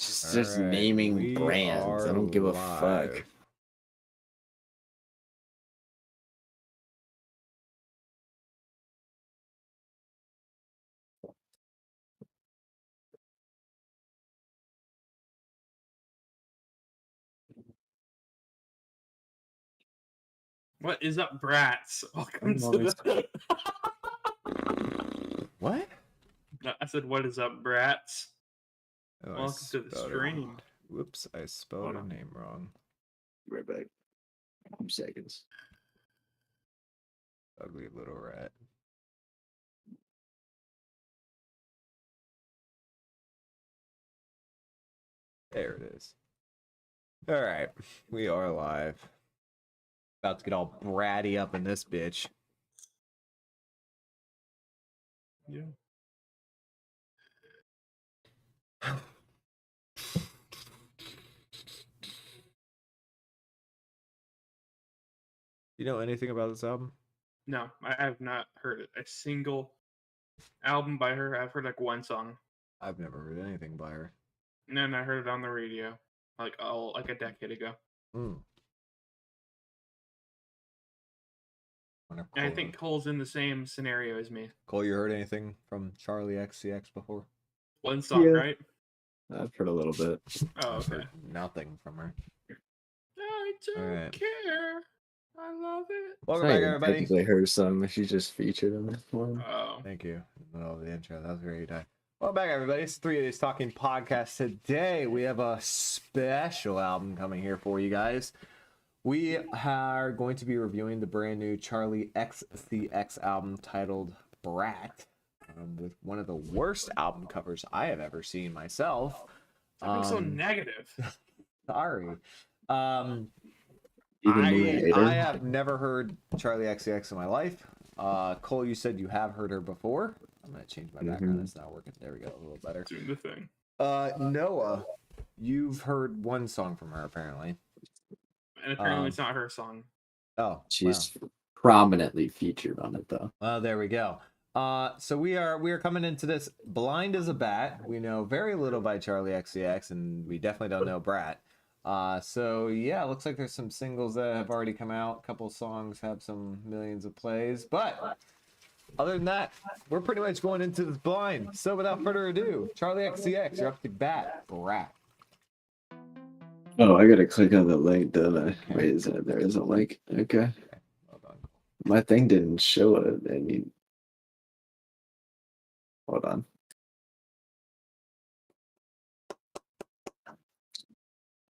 Just naming brands. I don't give a fuck. What is up, brats? Welcome to the... What? I said, what is up, brats? Oh, Welcome to the stream. Whoops, I spelled her name wrong. Right back. 2 seconds. Ugly little rat. There it is. All right, we are live. About to get all bratty up in this bitch. Yeah. You know anything about this album? No, I have not heard a single album by her. I've heard like one song. I've never heard anything by her. And then I heard it on the radio, like a decade ago. Mm. And I think Cole's in the same scenario as me. Cole, you heard anything from Charlie XCX before? One song, right? I've heard a little bit. Oh, I've okay. heard nothing from her. I don't care. I love it. Welcome back, everybody. Technically her song. She just featured on this one. Oh. Thank you. In the middle of the intro. That was very nice. Welcome back, everybody. It's 3 Days Talking Podcast. Today, we have a special album coming here for you guys. We are going to be reviewing the brand new Charlie XCX album titled Brat, with one of the worst album covers I have ever seen myself. I'm so negative. Sorry. I have never heard Charlie XCX in my life. Cole, you said you have heard her before. I'm going to change my background. It's not working. There we go. A little better. Doing the thing. Noah, you've heard one song from her, apparently. And apparently it's not her song. Oh, she's prominently featured on it, though. There we go. So we are coming into this blind as a bat. We know very little by Charlie XCX, and we definitely don't know Brat. So yeah, it looks like there's some singles that have already come out. A couple songs have some millions of plays, but other than that, we're pretty much going into this blind. So without further ado, Charlie XCX, you're up to bat, Brat. Oh, I gotta click on the link, don't I? Wait, is that there is a link? Okay. Well done. My thing didn't show it. Hold on.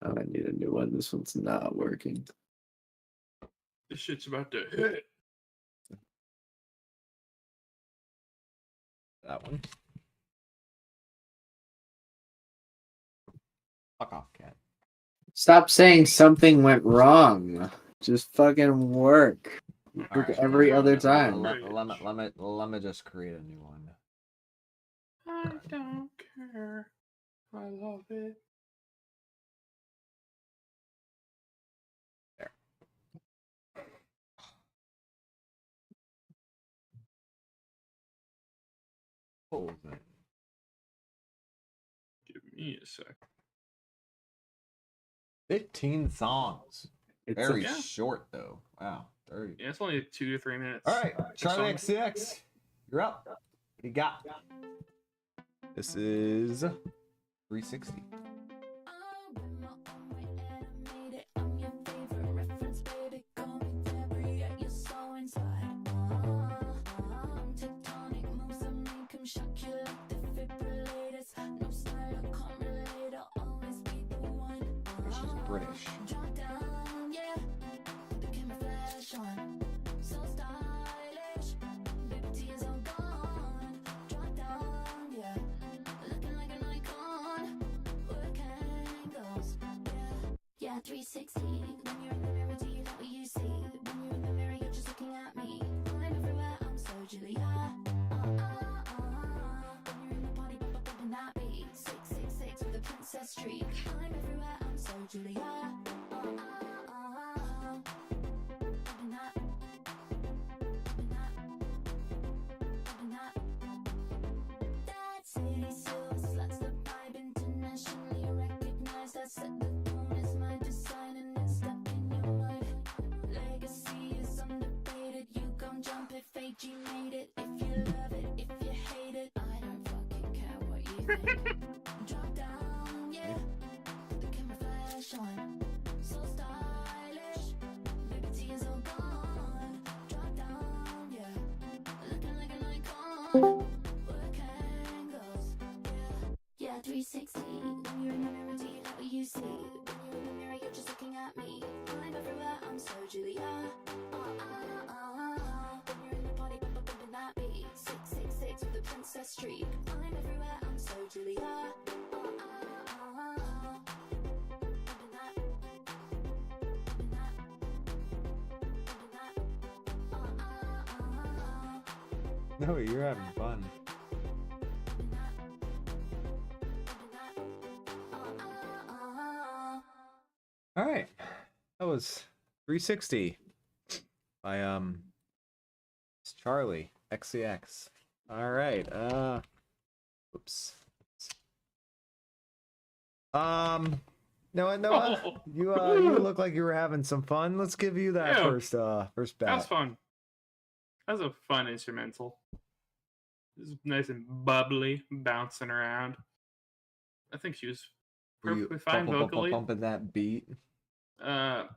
Oh, I need a new one. This one's not working. This shit's about to hit. That one. Fuck off, cat. Stop saying something went wrong. Just fucking work. Work every other time. Let me just create a new one. I don't care. I love it. There. Hold on. Give me a sec. 15 songs. It's Very Yeah. short, though. Wow. 30. Yeah, it's only 2 to 3 minutes. All right, Charlie song. XCX, you're up. What do you got? This is 360. She's British. Yeah, 360. When you're in the mirror, do you know what you see? When you're in the mirror, you're just looking at me. I'm everywhere, I'm so Julia. When you're in the party, bumping that beat. 666 with a princess streak. I'm everywhere, I'm so Julia. Bumping that. Bumping that. Bumping that. That city so sluts the vibe internationally recognized. I set the tone is my design and it's stuck in your mind. Legacy is undefeated. You gon' jump if AG made it. If you love it, if you hate it, I don't fucking care what you think. Drop down, yeah. The camera flash on. So stylish. Liberty is all gone. Drop down, yeah. Looking like an icon. Work angles, yeah. 360. When you're in the mirror, do you know what you see? When you're in the mirror, you're just looking at me. I'm everywhere, I'm so Julia. When you're in the party, bumping that beat. 666 with a princess streak. I'm everywhere, I'm so Julia. Bumping that, bumping that, bumping that. No, you're having fun. All right, that was 360 by it's Charlie XCX. All right, oops. Noah, you look like you were having some fun. Let's give you that Yeah. first bet. That was fun. That was a fun instrumental. It was nice and bubbly, bouncing around. I think she was Were you perfectly fine vocally. bumping that beat? The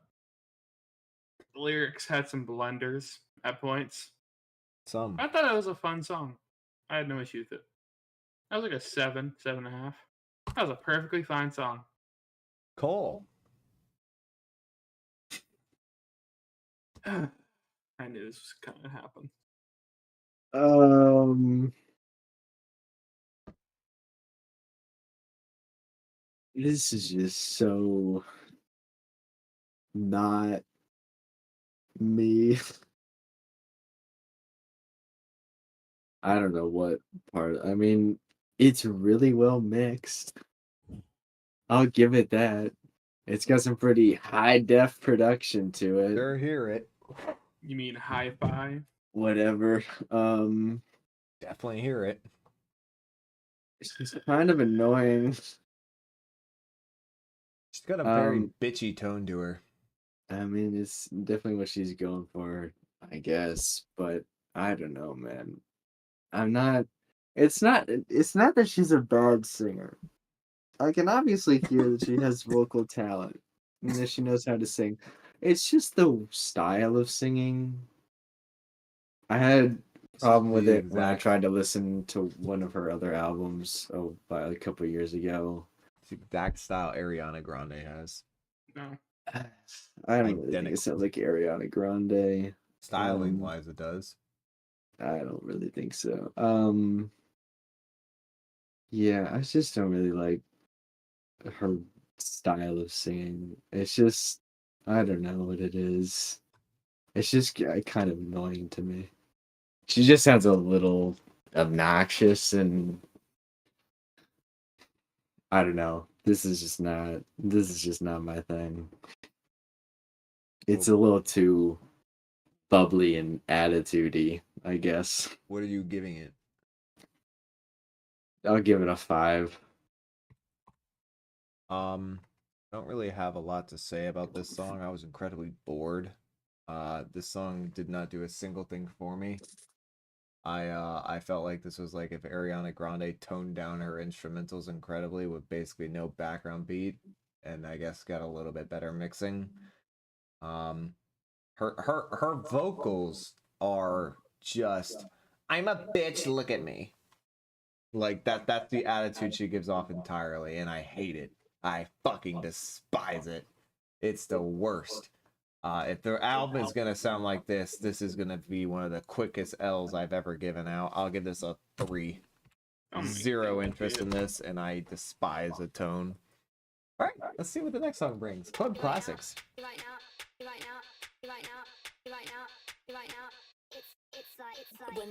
lyrics had some blunders at points. Some. I thought it was a fun song. I had no issue with it. That was like a 7.5. That was a perfectly fine song. Cole. I knew this was gonna happen. This is just so not me. I don't know what part. I mean, it's really well mixed. I'll give it that. It's got some pretty high def production to it. Sure, hear it. You mean hi-fi? Whatever. Definitely hear it. It's just kind of annoying. She's got a very bitchy tone to her. I mean, it's definitely what she's going for, I guess. But I don't know, man. I'm not. It's not that she's a bad singer. I can obviously hear that she has vocal talent and that she knows how to sing. It's just the style of singing. I had a problem with it when I tried to listen to one of her other albums by a couple of years ago. It's the exact style Ariana Grande has. No. I don't really think it sounds like Ariana Grande. Styling wise, it does. I don't really think so. Yeah, I just don't really like her style of singing. It's just, I don't know what it is. It's just kind of annoying to me. She just sounds a little obnoxious, and I don't know. This is just not my thing. It's a little too bubbly and attitude-y, I guess. What are you giving it? I'll give it a 5. Don't really have a lot to say about this song. I was incredibly bored. This song did not do a single thing for me. I felt like this was like if Ariana Grande toned down her instrumentals incredibly with basically no background beat, and I guess got a little bit better mixing. Her vocals are just, I'm a bitch, look at me. Like that's the attitude she gives off entirely, and I hate it. I fucking despise it. It's the worst. If their album is gonna sound like this is gonna be one of the quickest L's I've ever given out. I'll give this a 3. Zero interest in this, and I despise the tone. All right, let's see what the next song brings. Club Classics. When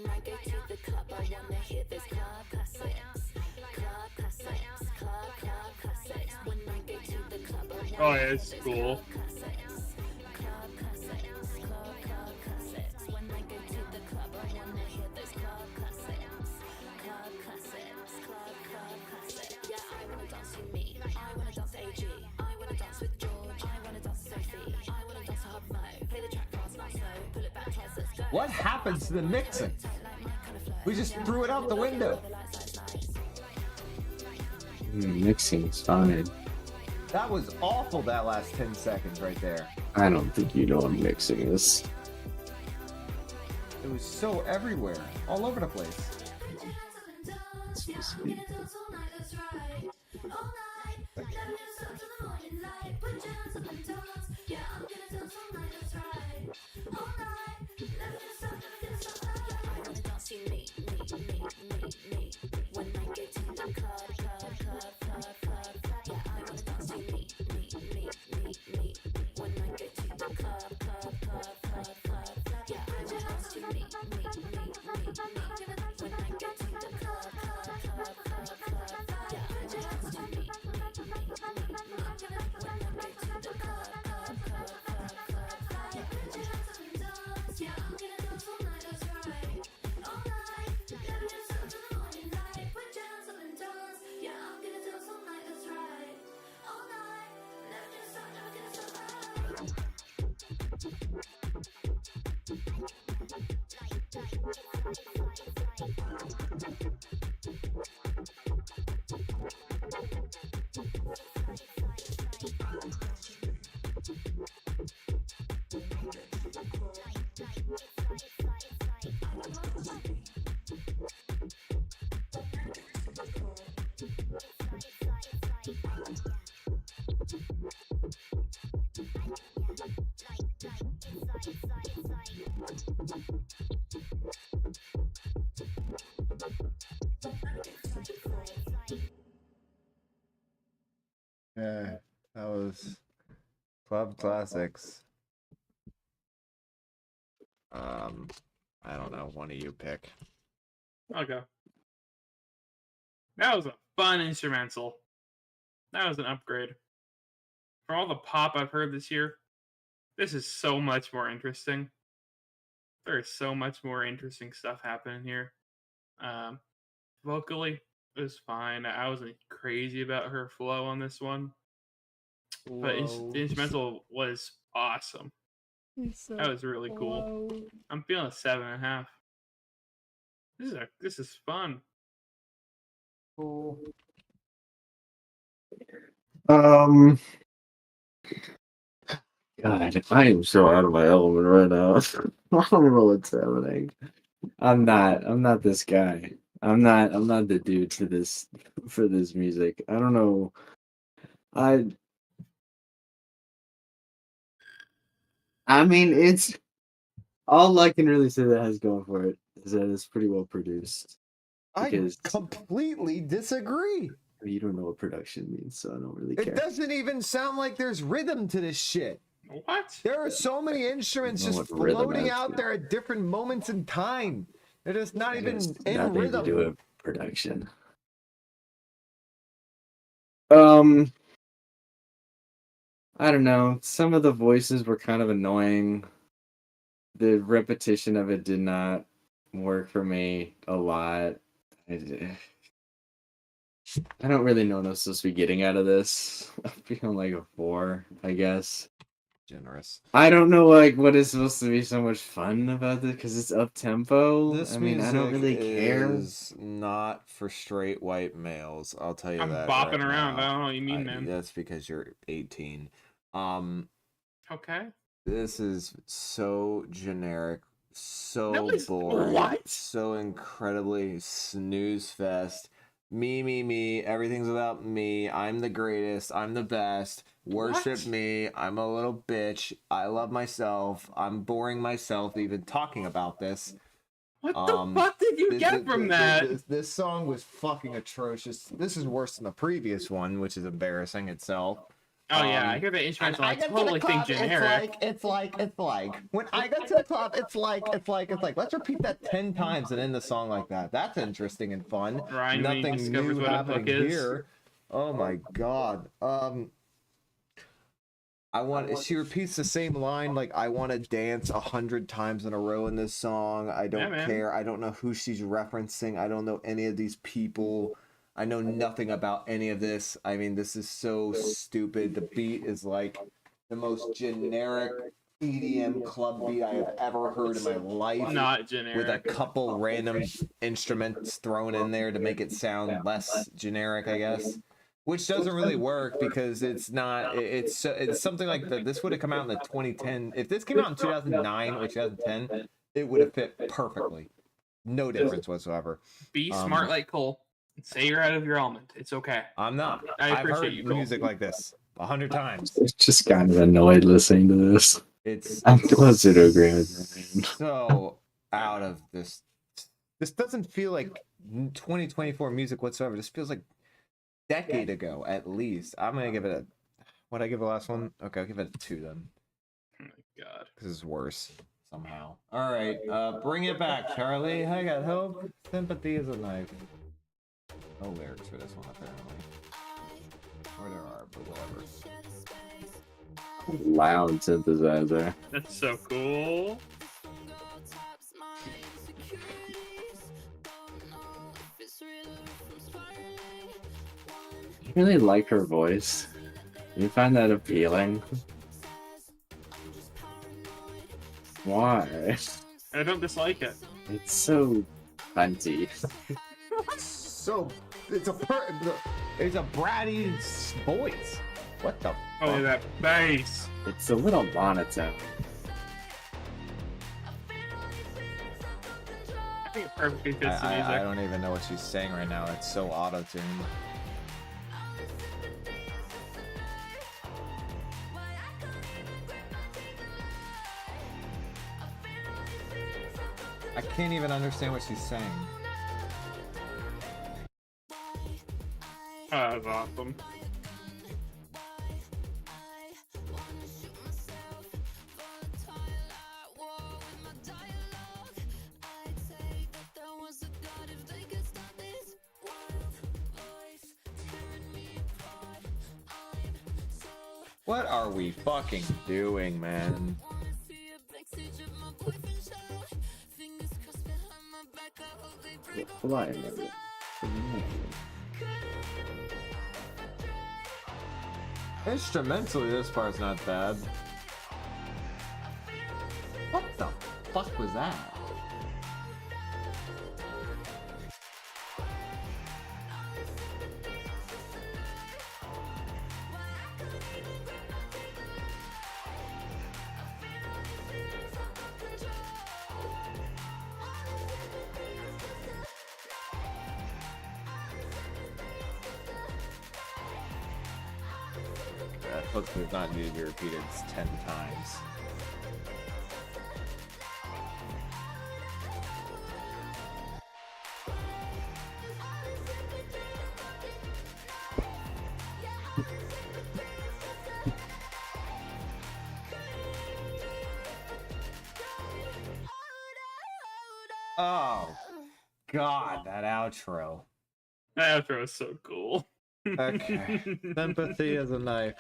I go to the club, I wanna hear this club classics. Club classics, club classics. When I go to the club, I wanna Oh, yeah, it's cool. Club classics, club classics. When I go to the club, I wanna hear this club classics. Club classics, club classics. Yeah, I wanna dance with me. I wanna dance AG. What happens to the mixing? We just threw it out the window. Mixing's fine. That was awful, that last 10 seconds right there. I don't think you know what mixing is. It was so everywhere, all over the place. Yeah, that was Club Classics. I don't know, one of you pick. I'll go. That was a fun instrumental. That was an upgrade. For all the pop I've heard this year, this is so much more interesting. There is so much more interesting stuff happening here. Vocally, it was fine. I wasn't crazy about her flow on this one. But the instrumental was awesome. That was really cool. I'm feeling a 7.5. This is fun. Cool. God, I am so out of my element right now. I don't know what's happening. I'm not this guy. I'm not the dude for this music. I don't know. I mean, it's all I can really say that has going for it is that it's pretty well produced. I Because completely disagree. you don't know what production means, so I don't really It care. doesn't even sound like there's rhythm to this shit. What? There are so many instruments I don't know just what rhythm floating is. out there at different moments in time. They're just not even It's in nothing to do rhythm. with production. I don't know. Some of the voices were kind of annoying. The repetition of it did not work for me a lot. I don't really know what I'm supposed to be getting out of this. I'm feeling like a 4, I guess. Generous. I don't know what is supposed to be so much fun about this because it's up tempo. This I mean, I don't really care. is not for straight white males. I'll tell you I'm that. bopping right around. now. I don't know what you mean, man. That's because you're 18. Okay. This is so generic, so That was- boring, what? so incredibly snooze fest. Me, everything's about me. I'm the greatest, I'm the best. Worship What? me. I'm a little bitch. I love myself. I'm boring myself even talking about this. What the fuck did you get from that? This song was fucking atrocious. This is worse than the previous one, which is embarrassing itself. Oh yeah, I hear the instrumental. I totally think generic. It's like. When I get to the club, it's like. Let's repeat that 10 times and end the song like that. That's interesting and fun. Ryan, when he Nothing discovers new what a happening hook is. here. Oh my god. She repeats the same line like I want to dance 100 times in a row in this song. I don't care. I don't know who she's referencing. I don't know any of these people. I know nothing about any of this. I mean, this is so stupid. The beat is like the most generic EDM club beat I have ever heard in my life. Not With a generic. couple random instruments thrown in there to make it sound less generic, I guess. Which doesn't really work because it's not. It's something like that. This would have come out in the 2010. If this came out in 2009 or 2010, it would have fit perfectly. No difference whatsoever. Be smart like Cole. Say you're out of your element. It's okay. I'm not. I I've appreciate heard you, Cole. music like this 100 times. It's just kind of annoyed listening to this. I'm closer to agreeing with you. So out of this. This doesn't feel like 2024 music whatsoever. This feels like decade ago at least. I'm gonna give it a. What I give the last one? Okay, I'll give it a 2 then. Oh my god. Because it's worse somehow. All right, bring it back, Charlie. I got hope. Sympathy is a knife. No lyrics for this one apparently. Or there are, but whatever. Loud synthesizer. That's so cool. You really like her voice? You find that appealing? Why? I don't dislike it. It's so cunty. So it's a bratty voice. What the? Oh, fuck? that bass. It's a little monotone. I think it perfectly fits the music. I don't even know what she's saying right now. It's so auto-tuned. I can't even understand what she's saying. Oh, that's awesome. What are we fucking doing, man? Why? Instrumentally, this part's not bad. What the fuck was that? That hook does not need to be repeated 10 times. Oh, God, that outro. That outro is so cool. Okay. Sympathy is a knife.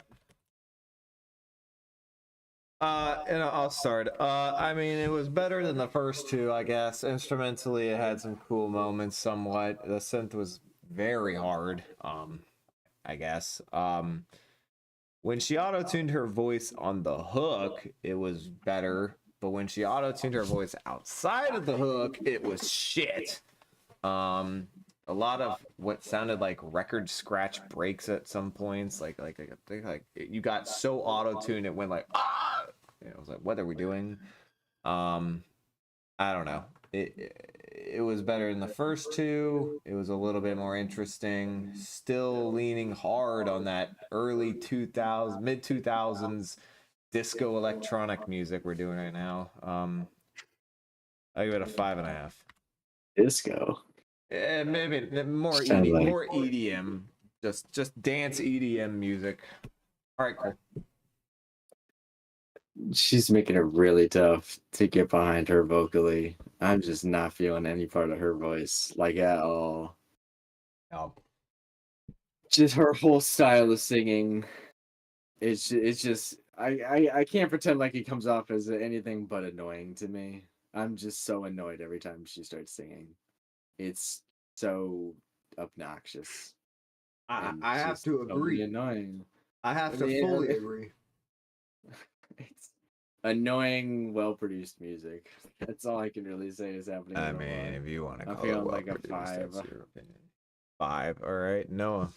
And I'll start. I mean, it was better than the first two, I guess. Instrumentally, it had some cool moments somewhat. The synth was very hard, I guess. When she auto-tuned her voice on the hook, it was better. But when she auto-tuned her voice outside of the hook, it was shit. A lot of what sounded like record scratch breaks at some points. Like you got so auto-tuned, it went like, ah! It was like, what are we doing? I don't know. It was better than the first two. It was a little bit more interesting. Still leaning hard on that early 2000s, mid 2000s disco electronic music we're doing right now. I give it a 5.5. Disco. Maybe more Sounds like- more EDM, just dance EDM music. All right, cool. She's making it really tough to get behind her vocally. I'm just not feeling any part of her voice, like at all. Oh, Just her whole style of singing. It's just I can't pretend like it comes off as anything but annoying to me. I'm just so annoyed every time she starts singing. It's so obnoxious. and I have just to totally agree. annoying. I have I to mean, fully agree. It's annoying, well-produced music. That's all I can really say is happening. I in mean, Illinois. if you want to I'm call it feeling well like a produced, 5. that's your opinion. 5. All right, Noah.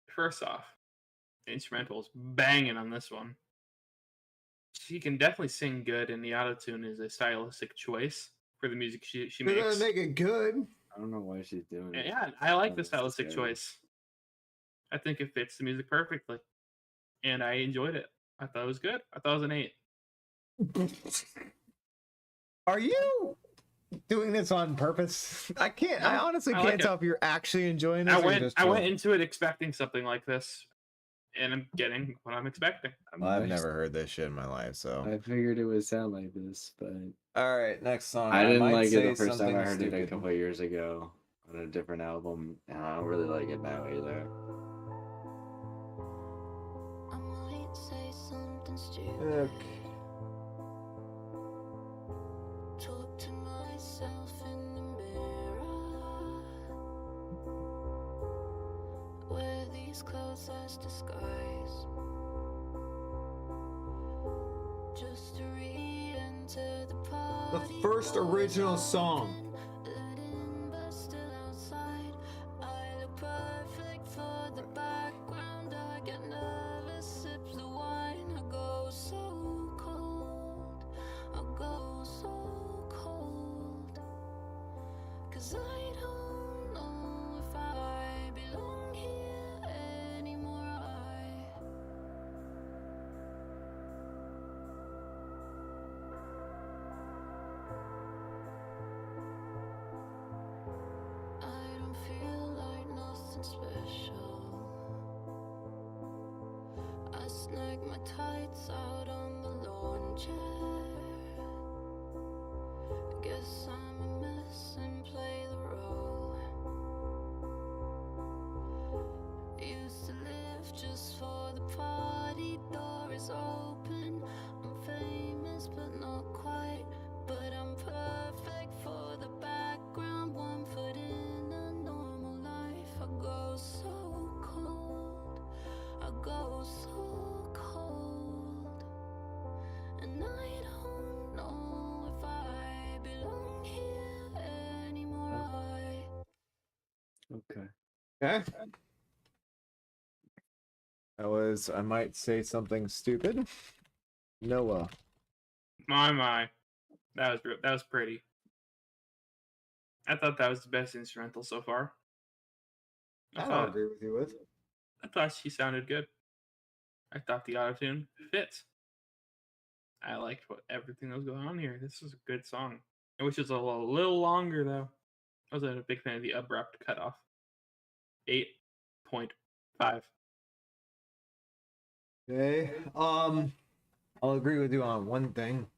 First off, the instrumental's banging on this one. She can definitely sing good, and the autotune is a stylistic choice for the music she makes. make it good. I don't know why she's doing it. Yeah, I like the That's stylistic scary. choice. I think it fits the music perfectly, and I enjoyed it. I thought it was good. I thought it was an 8. Are you doing this on purpose? I can't. I No, honestly I can't like tell it. if you're actually enjoying this. I or you're went just I went trolling. into it expecting something like this, and I'm getting what I'm expecting. I've never heard this shit in my life, so. I figured it would sound like this, but All right, next song. I didn't might like it say the first time I something heard it a stupid. couple of years ago on a different album, and I don't really like it now either. I might say something stupid. Okay. Talk to myself in the mirror. Wear these clothes as disguise, just to re-enter the party. The first original song. Let in, but still outside. I look perfect for the background. I get nervous, sips the wine. I go so cold. I go so cold. 'Cause I don't know if I belong here anymore. I don't feel like nothing special. I snag my tights out on the lawn chair. Guess I'm a mess and play the role. Used to live just for the party, door is open. I'm famous but not quite. But I'm perfect for the background. 1 foot in a normal life. I go so cold. I go so cold. And I don't know if I belong here anymore. Okay. Okay. That was. I might say something stupid. Noah. My, that was pretty. I thought that was the best instrumental so far. I'll agree with you with. I thought she sounded good. I thought the autotune fit. I liked everything that was going on here. This was a good song. I wish it was a little longer though. I was a big fan of the abrupt cutoff. 8.5. Okay. I'll agree with you on one thing.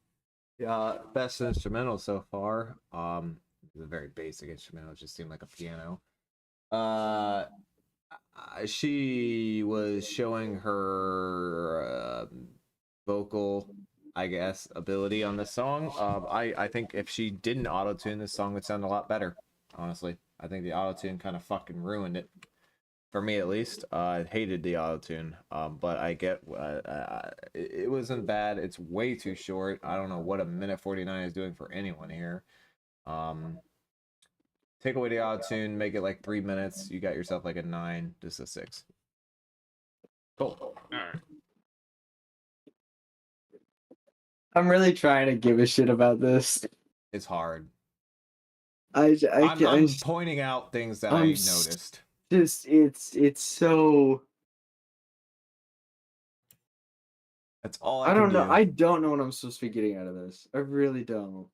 Yeah, best instrumental so far. It's a very basic instrumental. It just seemed like a piano. She was showing her vocal, I guess, ability on this song. I think if she didn't auto-tune, this song would sound a lot better. Honestly, I think the auto-tune kind of fucking ruined it. For me, at least. I hated the auto-tune, but I get it wasn't bad. It's way too short. I don't know what a minute 49 is doing for anyone here. Take away the auto-tune, make it like 3 minutes. You got yourself like a 9, just a 6. Cool. All right. I'm really trying to give a shit about this. It's hard. I'm I'm pointing out things that I noticed. Just it's so. That's all I can don't know. do. I don't know what I'm supposed to be getting out of this. I really don't.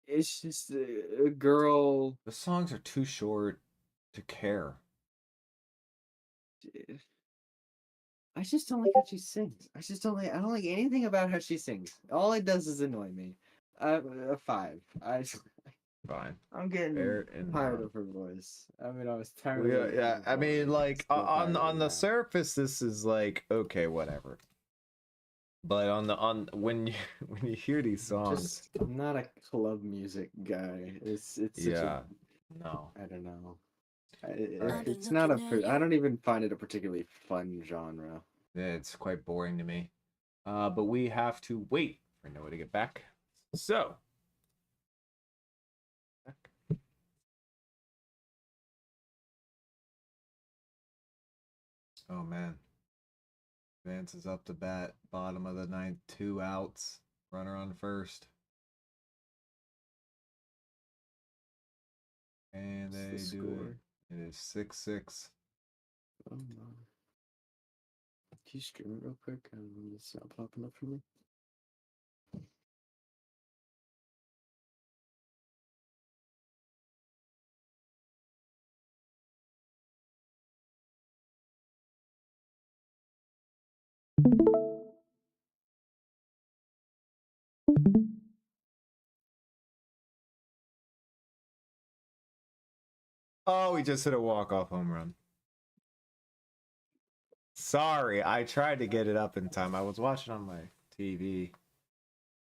It's just a girl. The songs are too short to care. I just don't like how she sings. I don't like anything about how she sings. All it does is annoy me. A 5. Fine. I'm getting Fair and tired wrong. of her voice. I mean, I was tired of it. Yeah, I mean, like Still tired of on it the now. surface, this is like okay, whatever. But on when you when you hear these songs, I'm not a club music guy. It's such yeah, no. I don't know. Alright. It's not I don't even find it a particularly fun genre. Yeah, it's quite boring to me. But we have to wait for Noah to get back. So. Oh man. Vance is up to bat, bottom of the ninth, 2 outs, runner on first. And they What's the do score? it. It is 6-6. Oh no. Can you scream it real quick? It's not popping up for me. Oh, he just hit a walk-off home run. Sorry, I tried to get it up in time. I was watching on my TV.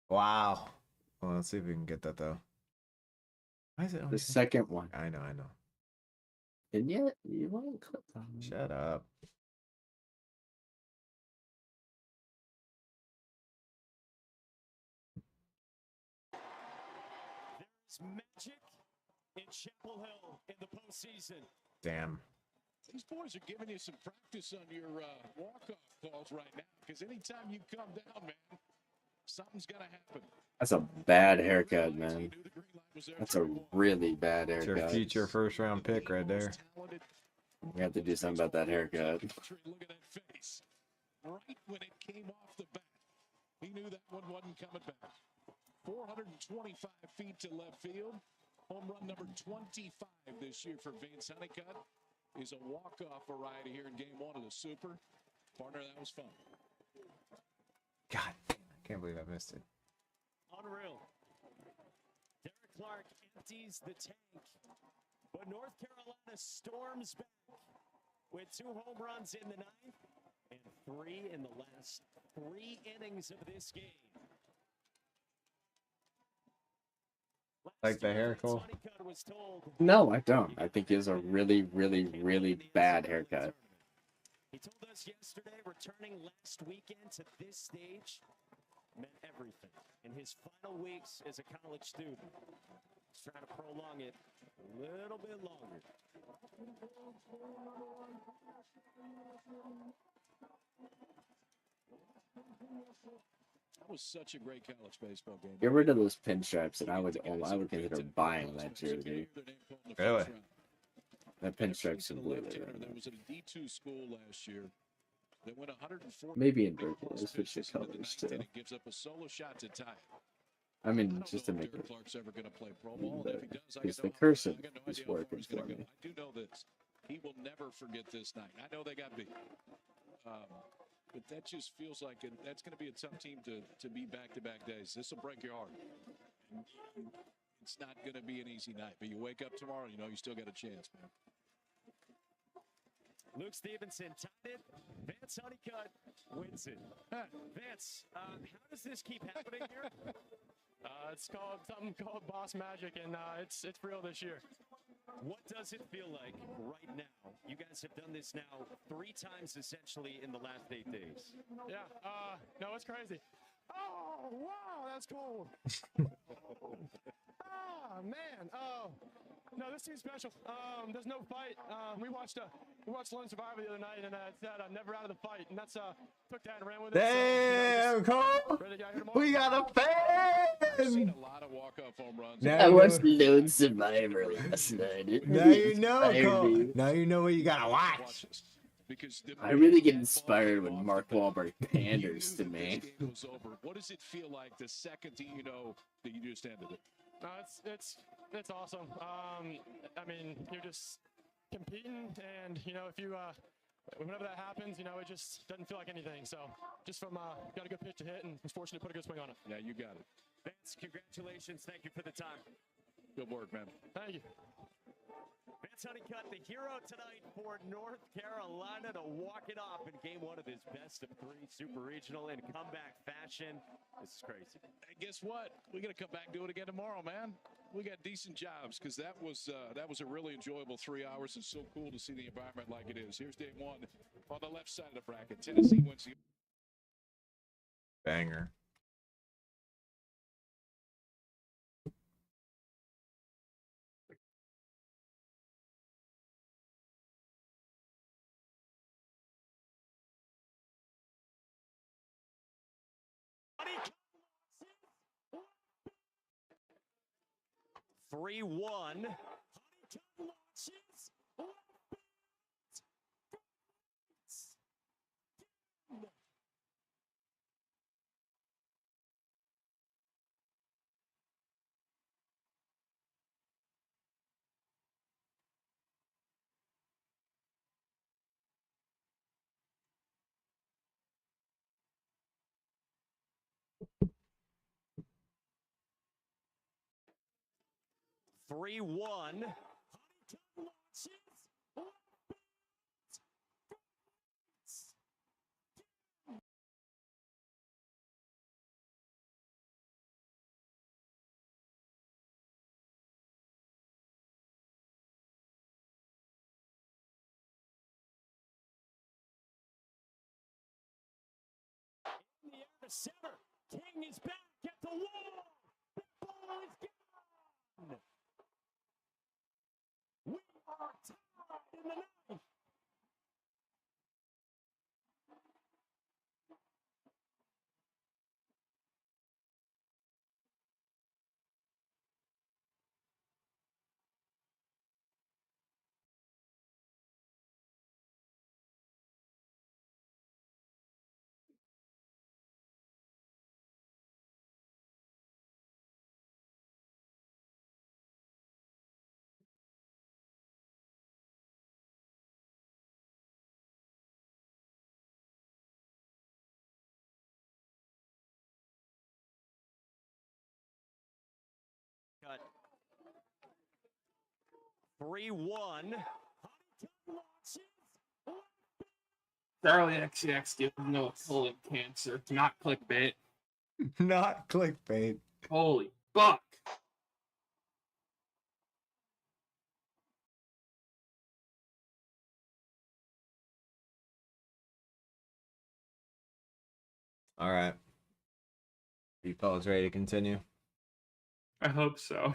Wow. Well, let's see if we can get that though. Why is it The second one. I know. And yet, you won't click on it. Shut up. There's magic in Chapel Hill in the postseason. Damn. These boys are giving you some practice on your walk-off calls right now, because anytime you come down, man, something's got to happen. That's a bad haircut, man. That's a really bad It's your haircut. future first-round pick right there. We have to do something about that haircut. Look at that face. Right when it came off the bat, he knew that one wasn't coming back. 425 feet to left field. Home run number 25 this year for Vance Honeycutt. Is a walk-off variety here in game 1 of the Super. Partner, that was fun. God, I can't believe I missed it. Unreal. Derek Clark empties the tank, but North Carolina storms back with 2 home runs in the 9th and 3 in the last 3 innings of this game. Like the hair, Cole? No, I don't. I think he has a really, really, really bad haircut. He told us yesterday returning last weekend to this stage meant everything in his final weeks as a college student. He's trying to prolong it a little bit longer. That was such a great college baseball game. Get rid of those pinstripes, and I would consider buying that jersey. Really? That pinstripes completely. There was at a D2 school last year. They went 104. Maybe in purple. Let's switch the colors too. It gives up a solo shot to tie it. I mean, just to I don't know make if it. Clark's ever going to play pro ball. And if he does, Because I the got no- cursive I got no is idea how far working he's gonna for go. me. I do know this. He will never forget this night. I know they got beat. But that just feels like that's going to be a tough team to be back-to-back days. This will break your heart. And it's not going to be an easy night. But you wake up tomorrow, you know you still got a chance, man. Luke Stevenson tied it. Vance Honeycutt wins it. Vance, how does this keep happening here? It's called something called boss magic, and it's real this year. What does it feel like right now? You guys have done this now 3 times essentially in the last 8 days. Yeah. No, it's crazy. Oh wow, that's cool. Man. Oh. No, this team's special. There's no fight. We watched Lone Survivor the other night, and it said never out of the fight, and that's took that and ran with it. Damn, Cole! Ready to get out here tomorrow? We got a I've seen fan! a lot of walk-off home runs. Now I you watched know- Lone Survivor last night. It Now really you know, inspired Cole. me. Now you know what you gotta watch. Watch this. Because the I really get ball inspired when off Mark the bat, Wahlberg you panders knew to that me. this game was over. What does it feel like the second that you know that you just ended it? No, it's awesome. I mean, you're just competing, and you know, if you whenever that happens, you know, it just doesn't feel like anything. So, just from got a good pitch to hit, and was fortunate to put a good swing on it. Yeah, you got it. Vance, congratulations. Thank you for the time. Good work, man. Thank you. Vance Honeycutt, the hero tonight for North Carolina to walk it off in game 1 of this best of 3 super regional in comeback fashion. This is crazy. Hey, guess what? We got to come back and do it again tomorrow, man. We got decent jobs because that was a really enjoyable 3 hours. It's so cool to see the environment like it is. Here's day 1 on the left side of the bracket. Tennessee wins the Banger. Three one. Three one. In the air to center. King is back at the wall. The ball is gone. We are tied in the ninth. Cut. 3-1. Charlie XCX gives no colon cancer. Not clickbait. Not clickbait. Holy fuck. All right. You fellas ready to continue? I hope so.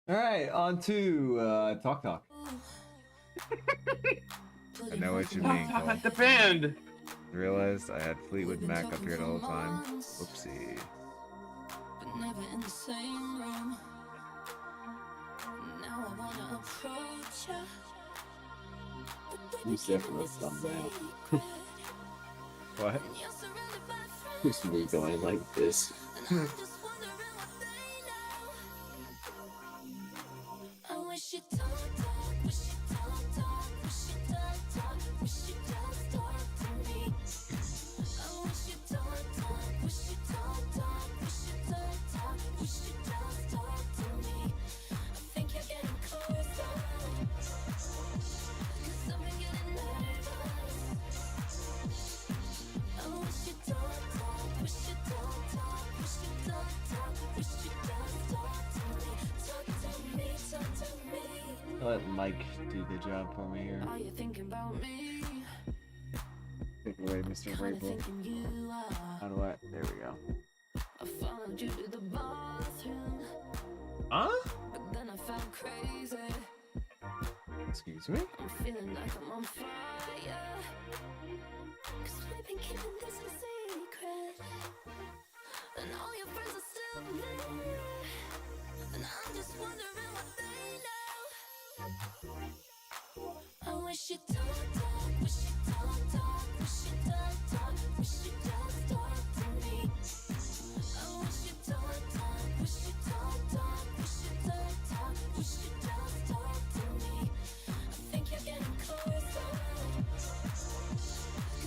All right, on to Talk. I know what you mean, Talk Cole. at the band. Realized I had Fleetwood Mac up here the whole time. Whoopsie. But never in the same room. Now I wanna approach ya. But baby, He's keeping definitely this a some man. secret. What? And you're surrounded by Who's friends. me going like this? And I'm just wondering what they know. I wish you'd talk, wish you'd talk, wish you'd talk, wish you'd just talk to me. I wish you'd talk, wish you'd talk, wish you'd talk, wish you'd just talk to me. I think you're getting closer, 'cause I've been getting nervous. I wish you'd talk, wish you'd talk, wish you'd talk, wish you'd just talk to me. Talk to me, talk to me. Let Mike do the job for me here. Are you thinking about me? Take away Mr. Kinda Rapel. thinking you are. How do I? There we go. I followed you to the bathroom, Huh? but then I felt crazy. Excuse me? I'm feeling like I'm on fire. 'Cause we've been keeping this a secret. And all your friends are still there. And I'm just wondering what they know. I wish you'd talk, wish you'd talk, wish you'd talk, wish you'd just talk to me. I wish you'd talk, wish you'd talk, wish you'd talk, wish you'd just talk to me. I think you're getting closer. 'Cause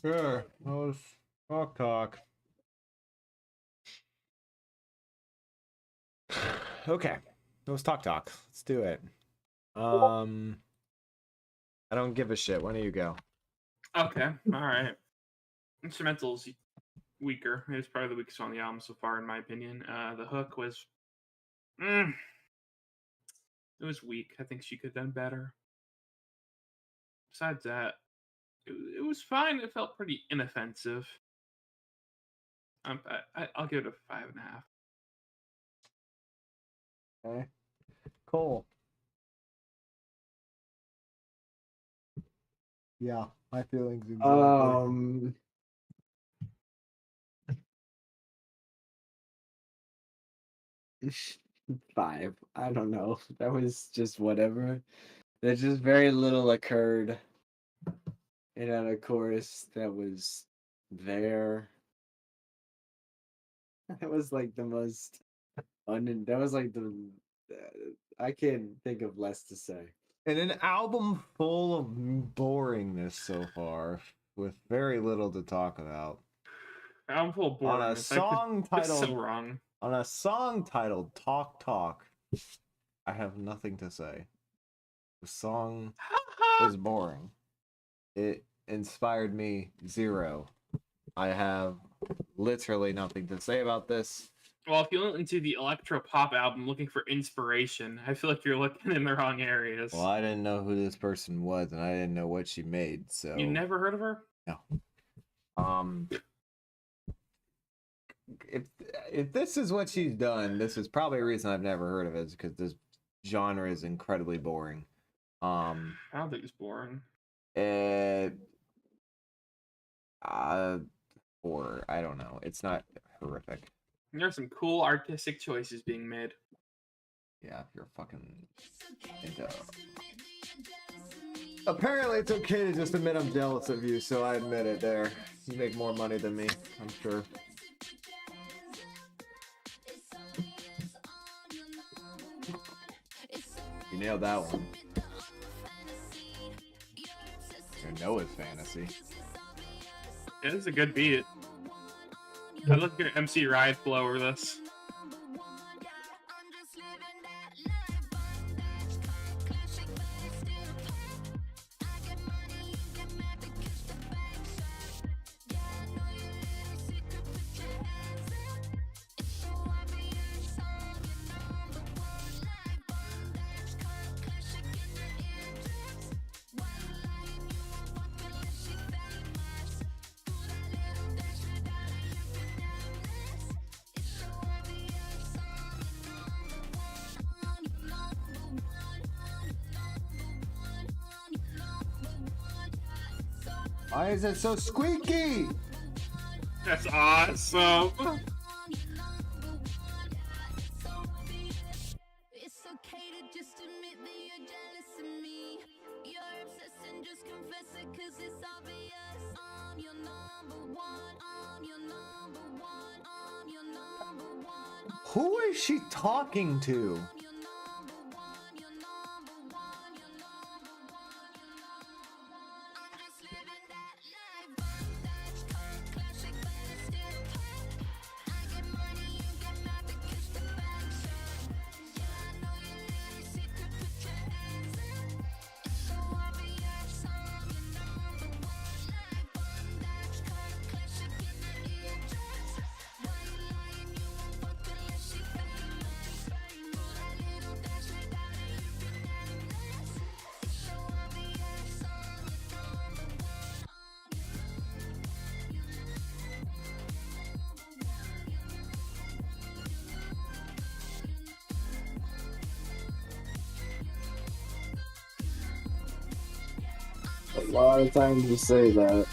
Sure. That was talk. Okay. That was talk. Let's do it. I don't give a shit. When do you go? Okay, all right. Instrumental's weaker. It was probably the weakest on the album so far, in my opinion. The hook was, it was weak. I think she could have done better. Besides that, it was fine. It felt pretty inoffensive. I'll give it a 5.5. Okay. Cool. Yeah, my feelings exactly. 5. I don't know. That was just whatever. There's just very little occurred in a chorus that was there. That was like the most that was like the I can't think of less to say. And an album full of boringness so far, with very little to talk about. I'm full of On a boringness. song That's titled so wrong. On a song titled Talk, I have nothing to say. The song was boring. It inspired me zero. I have literally nothing to say about this. Well, if you went into the electro pop album looking for inspiration, I feel like you're looking in the wrong areas. Well, I didn't know who this person was, and I didn't know what she made, so... You never heard of her? No. If this is what she's done, this is probably a reason I've never heard of it, is because this genre is incredibly boring. I don't think it's boring. Or I don't know. It's not horrific. There are some cool artistic choices being made. Yeah, if you're fucking into... Apparently it's okay to just admit I'm jealous of you, so I admit it there. You make more money than me, I'm sure. You nailed that one. Your Noah's Fantasy. Yeah, it's a good beat. I'd look at MC Ride flow over this. Why is it so squeaky? That's awesome. It's okay to just admit that you're jealous of me. You're obsessed and just confess it, 'cause it's obvious. I'm your number one. I'm your number one. I'm your number one. Who is she talking to? You're number one. You're number one. You're number one. You're number one. I'm just living that life. Bondage, cut, classic, but it's still cut. I get money, you get mad because the back shot. Yeah, I know your little secret, put your hands up. It's so obvious, I'm your number one. Like bondage, cut, classic in the eardrums. Why you lying? You won't fuck unless she famous. Do that little dance without it, you can nameless. It's so obvious, I'm your number one. A lot of times you say that.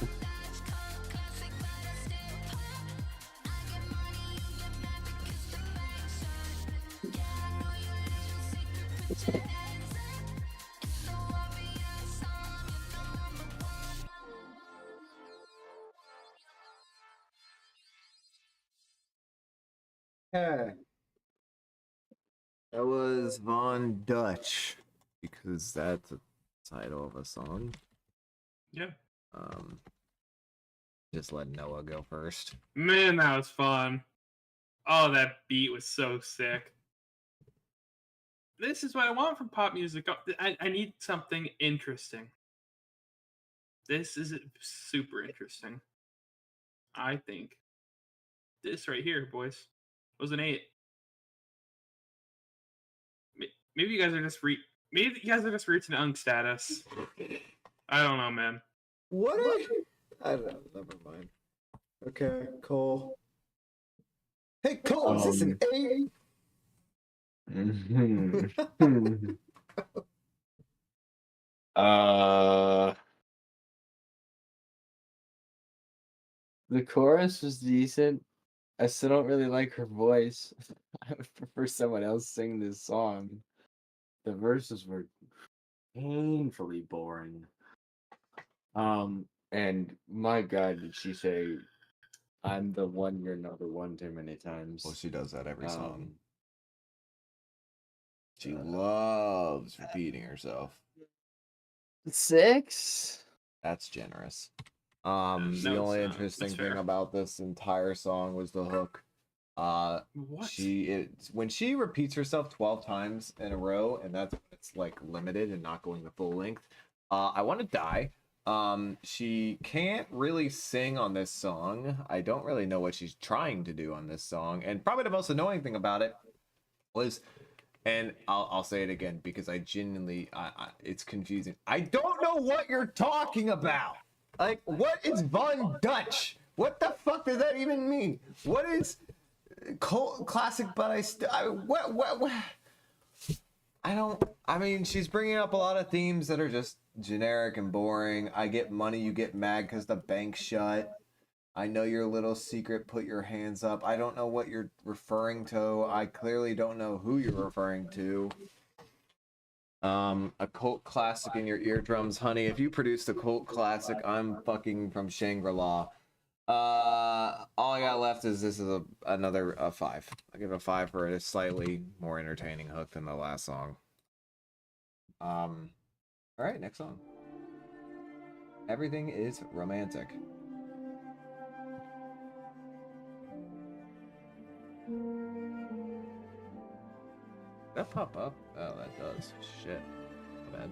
Yeah. That was Von Dutch, because that's the title of a song. Yeah. Just let Noah go first. Man, that was fun. Oh, that beat was so sick. This is what I want from pop music. I need something interesting. This is super interesting. I think this right here, boys, was an 8. Maybe you guys are just maybe you guys are just reaching unk status. I don't know, man. What? I don't know. Never mind. Okay, Cole. Hey, Cole, is this an 8? The chorus was decent. I still don't really like her voice. I would prefer someone else sing this song. The verses were painfully boring. And my God, did she say, "I'm the one, you're number one" too many times. Well, she does that every song. She loves repeating herself. 6? That's generous. No, The only it's not. interesting That's thing fair. about this entire song was the hook. What? When she repeats herself 12 times in a row, and that's when it's like limited and not going the full length. I want to die. She can't really sing on this song. I don't really know what she's trying to do on this song, and probably the most annoying thing about it was, and I'll say it again because I genuinely, it's confusing. I don't know what you're talking about. Like, what is Von Dutch? What the fuck does that even mean? What is classic? But what? I mean, she's bringing up a lot of themes that are just generic and boring. I get money, you get mad because the bank's shut. I know your little secret, put your hands up. I don't know what you're referring to. I clearly don't know who you're referring to. A cult classic in your eardrums, honey. If you produced a cult classic, I'm fucking from Shangri-La. All I got left is this is another 5. I give it a 5 for a slightly more entertaining hook than the last song. All right, next song. Everything is romantic. That pop up? Oh, that does. Shit. My bad.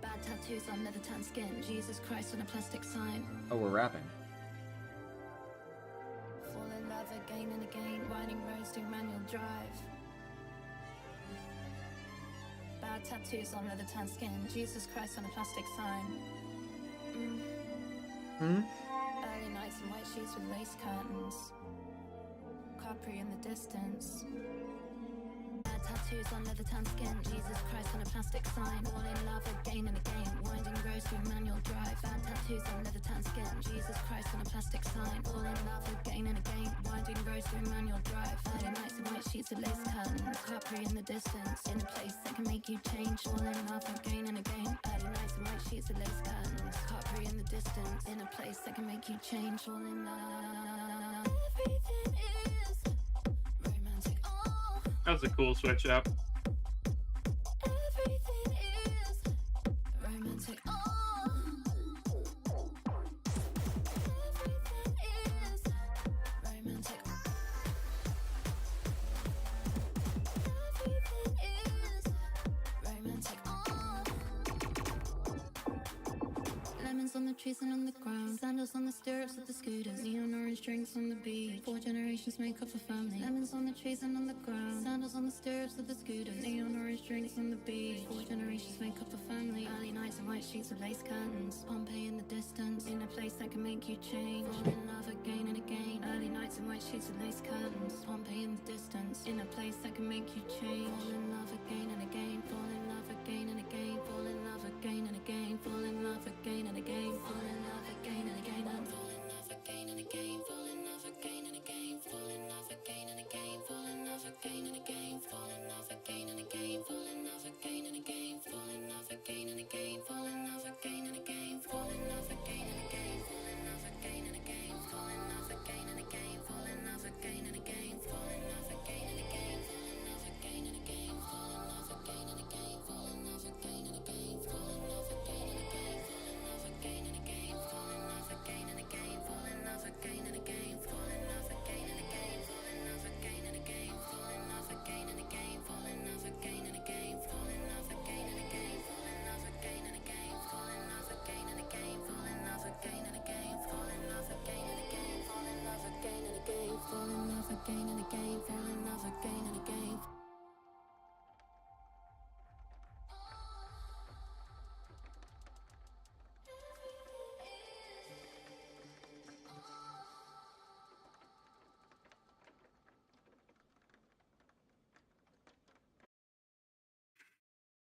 Bad tattoos on leather tan skin. Jesus Christ on a plastic sign. Oh, we're rapping. Fall in love again and again. Riding roads to manual drive. Bad tattoos on leather tan skin. Jesus Christ on a plastic sign. Early nights in white sheets with lace curtains. Capri in the distance. Bad tattoos on leather tan skin. Jesus Christ on a plastic sign. Fall in love again and again. Winding roads through manual drive. Bad tattoos on leather tan skin. Jesus Christ on a plastic sign. Fall in love again and again. Winding roads through manual drive. Early nights in white sheets with lace curtains. Capri in the distance. In a place that can make you change. Fall in love again and again. Early nights in white sheets with lace curtains. Capri in the distance. In a place that can make you change. Fall in love. Everything is romantic. Oh. That was a cool switch up. Everything is romantic. Oh. Everything is romantic. Everything is romantic. Oh. Lemons on the trees and on the ground. Sandals on the stirrups of the scooters. Neon orange drinks on the beach. 4 generations make up a family. Lemons on the trees and on the ground. Sandals on the stirrups of the scooters. Neon orange drinks on the beach. 4 generations make up a family. Early nights and white sheets with lace curtains. Pompeii in the distance. In a place that can make you change. Fall in love again and again. Early nights and white sheets with lace curtains. Pompeii in the distance. In a place that can make you change. Fall in love again and again. Fall in love again and again. Fall in love again and again. Fall in love again and again. Fall in love again and again. Fall in love again and again. Fall in love again and again. Fall in love again and again. Fall in love again and again. Fall in love again and again. Fall in love again and again. Fall in love again and again. Fall in love again and again. Fall in love again and again. Fall in love again and again. Fall in love again and again. Fall in love again and again. Fall in love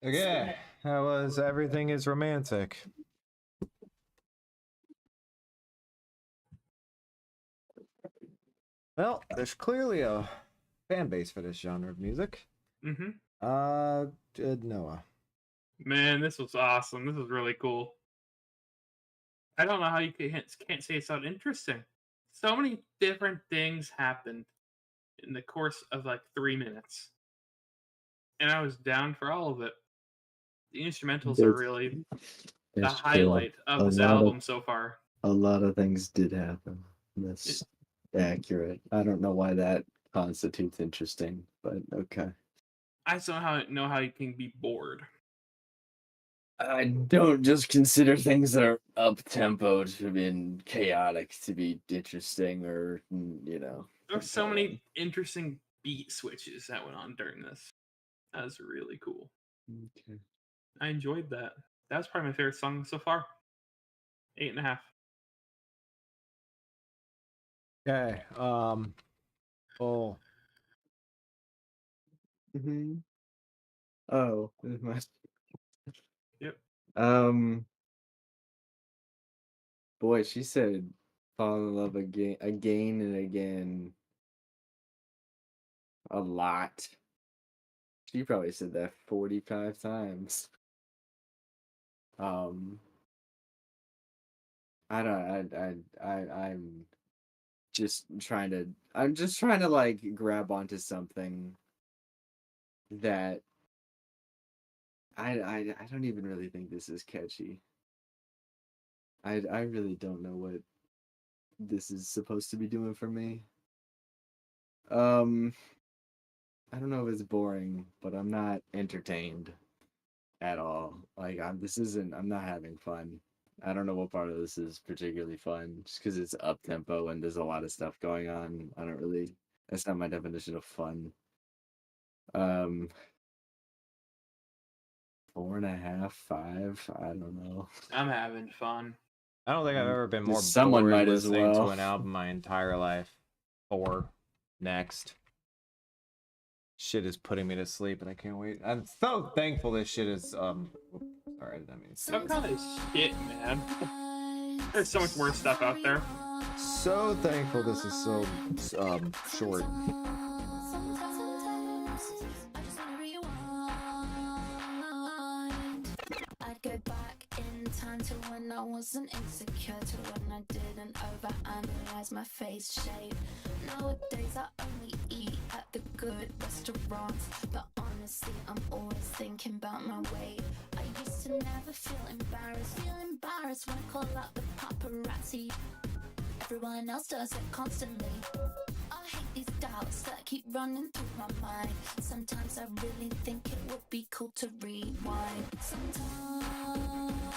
Okay, that was Everything is Romantic. Well, there's clearly a fan base for this genre of music. Mm-hmm. Noah. Man, this was awesome. This was really cool. I don't know how you can't say it's not interesting. So many different things happened in the course of like 3 minutes, and I was down for all of it. The instrumentals are really the It's true. highlight of this album so far. A lot of things did happen. That's accurate. I don't know why that constitutes interesting, but okay. I somehow know how you can be bored. I don't just consider things that are up tempo to be chaotic to be interesting, or you know. There were so many interesting beat switches that went on during this. That was really cool. Okay. I enjoyed that. That was probably my favorite song so far. 8.5. Okay. Oh. Mm-hmm. Oh, this must. Yep. Boy, she said fall in love again and again. A lot. She probably said that 45 times. I'm just trying to like grab onto something that I don't even really think this is catchy. I really don't know what this is supposed to be doing for me. I don't know if it's boring, but I'm not entertained at all. Like I'm not having fun. I don't know what part of this is particularly fun, just because it's up tempo and there's a lot of stuff going on. That's not my definition of fun. 4.5, 5. I don't know. I'm having fun. I don't think I've ever been more Someone bored might as listening to well. an album my entire life. 4. Next. Shit is putting me to sleep and I can't wait. I'm so thankful this shit is sorry, that means Some kind of shit, man. There's so much worse stuff out there. so thankful this is so short. I'd go back in time to when I wasn't insecure, to when I didn't overanalyze my face shape. Nowadays I only eat at the good restaurants, but honestly I'm always thinking about my weight. I used to never feel embarrassed when I call out the paparazzi. Everyone else does it constantly. I hate these doubts that keep running through my mind. Sometimes I really think it would be cool to rewind. Sometimes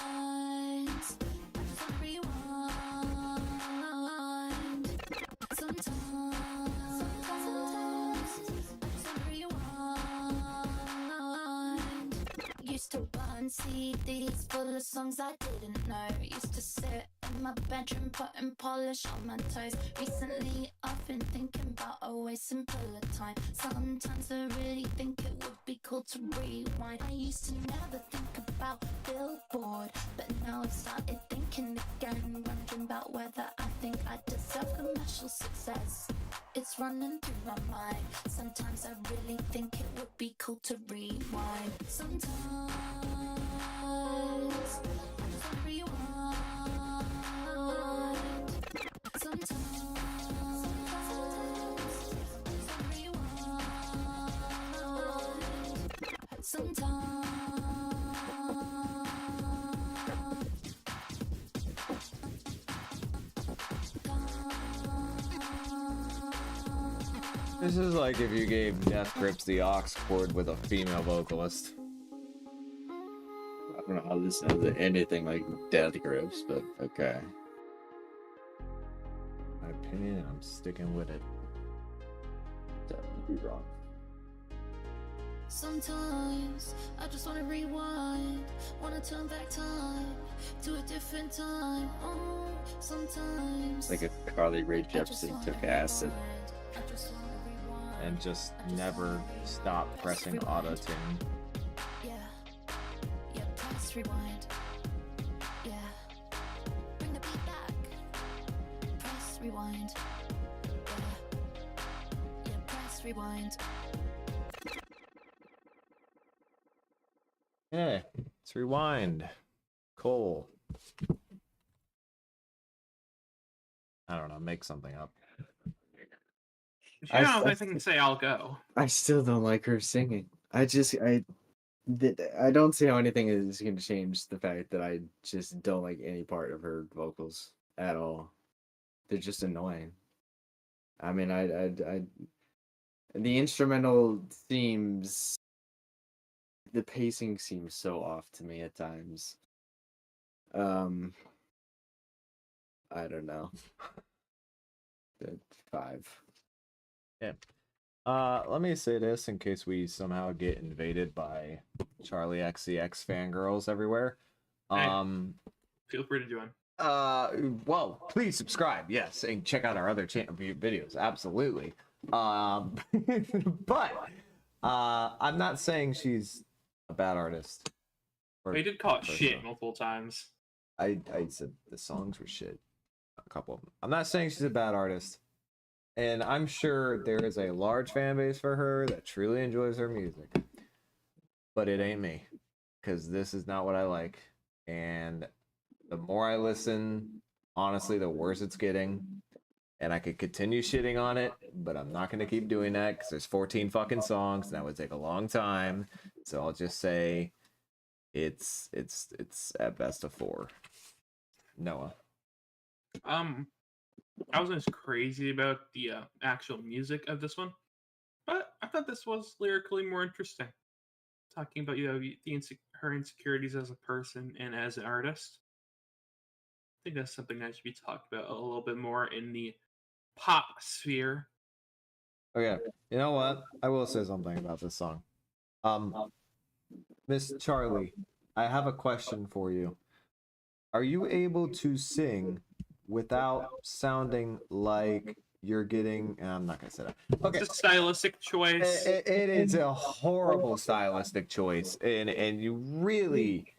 I just wanna rewind. Sometimes I just wanna rewind. Used to burn CDs full of songs I didn't know. Used to sit in my bedroom putting polish on my toes. Recently I've been thinking about a way simpler time. Sometimes I really think it would be cool to rewind. I used to never think about Billboard, but now I've started thinking again, wondering about whether I think I deserve commercial success. It's running through my mind. Sometimes I really think it would be cool to rewind. Sometimes I just wanna rewind. Sometimes This is like if you gave Death Grips the aux chord with a female vocalist. I don't know how this sounds anything like Death Grips, but okay. My opinion, and I'm sticking with it. That would be wrong. sometimes I just wanna rewind, wanna turn back time to a different time. Oh, sometimes Like if Carly Rae Jepsen took acid. And just never stop pressing auto-tune. Yeah, press rewind. Yeah, bring the beat back. Press rewind. Yeah, press rewind. Yeah, let's rewind. Cole. I don't know, make something up. If you don't have anything to say, I'll go. I still don't like her singing. I don't see how anything is going to change the fact that I just don't like any part of her vocals at all. They're just annoying. I mean, the instrumental seems, the pacing seems so off to me at times. I don't know. 5. Yeah. Let me say this in case we somehow get invaded by Charlie XCX fangirls everywhere. Feel free to join. Well, please subscribe, yes, and check out our other videos, absolutely. But I'm not saying she's a bad artist. He did call it shit multiple times. I said the songs were shit. A couple of them. I'm not saying she's a bad artist. And I'm sure there is a large fan base for her that truly enjoys her music. But it ain't me. Because this is not what I like. And the more I listen, honestly, the worse it's getting. And I could continue shitting on it, but I'm not going to keep doing that because there's 14 fucking songs and that would take a long time. So I'll just say it's at best a 4. Noah. I wasn't as crazy about the actual music of this one, but I thought this was lyrically more interesting. Talking about her insecurities as a person and as an artist. I think that's something that should be talked about a little bit more in the pop sphere. Okay, you know what? I will say something about this song. Miss Charlie, I have a question for you. Are you able to sing without sounding like you're getting... I'm not gonna say that. Okay. It's a stylistic choice. It is a horrible stylistic choice, and you really...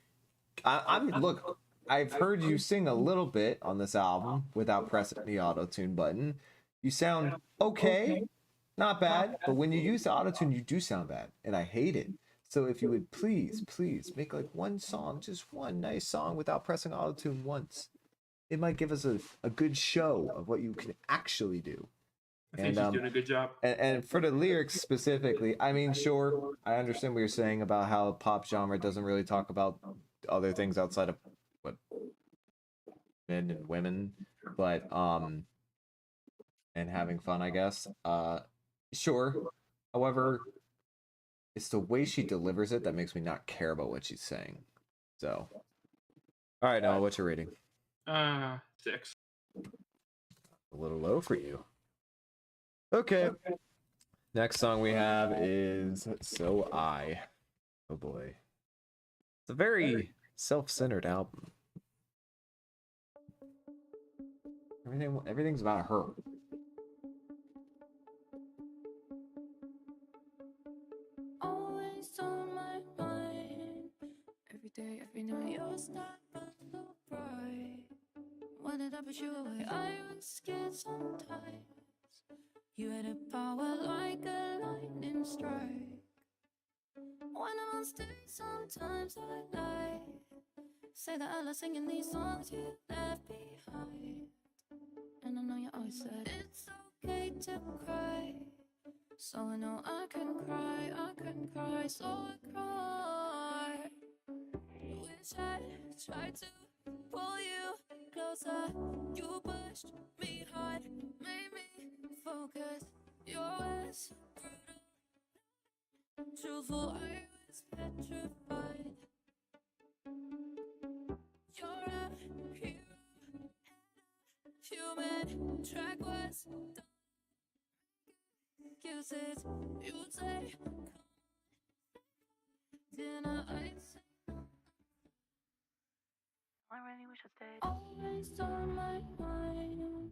Look, I've heard you sing a little bit on this album without pressing the auto-tune button. You sound okay, not bad, but when you use the auto-tune, you do sound bad, and I hate it. So if you would please make like one song, just one nice song without pressing auto-tune once. It might give us a good show of what you can actually do. I think she's doing a good job. And for the lyrics specifically, I mean, sure, I understand what you're saying about how pop genre doesn't really talk about other things outside of what men and women, but and having fun, I guess. Sure. However, it's the way she delivers it that makes me not care about what she's saying. So, all right, Noah, what's your rating? 6. A little low for you. Okay. Next song we have is So I. Oh boy. It's a very self-centered album. Everything's about her. Always on my mind. Every day, every night, your star burns so bright. When did I put you away? I was scared sometimes. You had a power like a lightning strike. When I'm on stage, sometimes I lie. Say that I love singing these songs you left behind. And I know you always said it's okay to cry. So I know I can cry, so I cry. Wish I tried to pull you closer. You pushed me hard, made me focus. Your words brutal, truthful, I was petrified. You're a hero, human track was done. Excuses, you'd say, dinner, I'd say. I really wish I stayed. Always on my mind.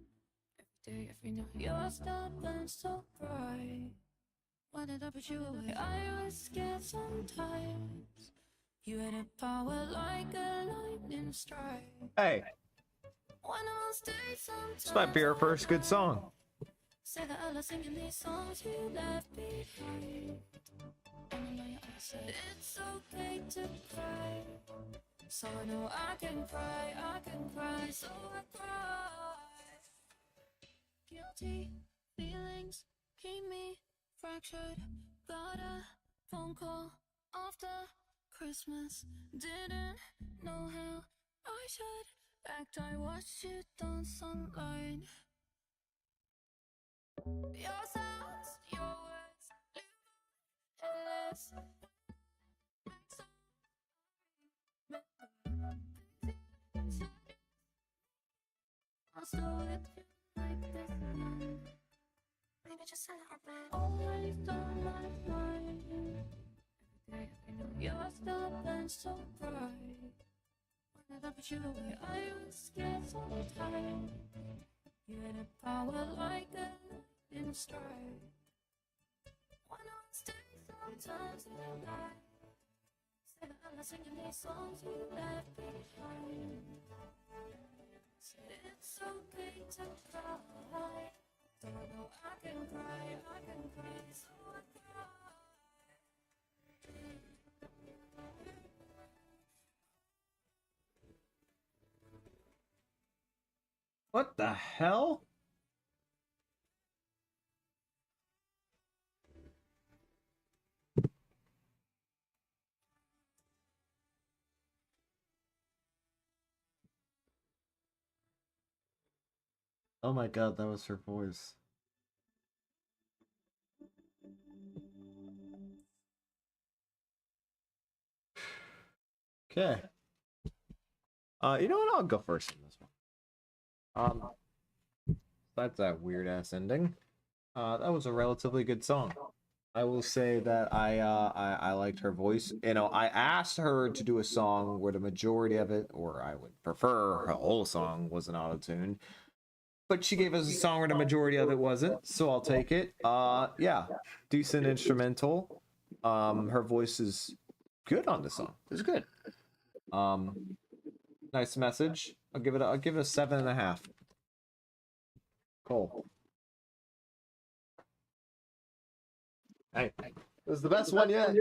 Every day, every night, your star burns so bright. Why did I put you away? I was scared sometimes. You had a power like a lightning strike. Hey, When I stay this might be our first good song. Say that I love singing these songs you left behind. And I know you all said it's okay to cry. So I know I can cry, so I cry. Guilty feelings keep me fractured. Got a phone call after Christmas. Didn't know how I should act. I watched you dance online. Your sounds, your words, endless. I'll still with you like this again. Maybe just a little bit. Always on my mind. Every day I know you're still been so bright. When I put you away, I was scared so tired. You had a power like a lightning strike. When I stay sometimes in the night. Say that I love singing these songs you left behind. Said it's okay to cry. So I know I can cry, so I cry. What the hell? Oh my god, that was her voice. Okay. You know what? I'll go first in this one. That's that weird ass ending. That was a relatively good song. I will say that I liked her voice. You know, I asked her to do a song where the majority of it, or I would prefer her whole song, wasn't auto-tuned. But she gave us a song where the majority of it wasn't, so I'll take it. Yeah, decent instrumental. Her voice is good on the song. It's good. Nice message. I'll give it a 7.5. Cool. Hey, this is the best one yet.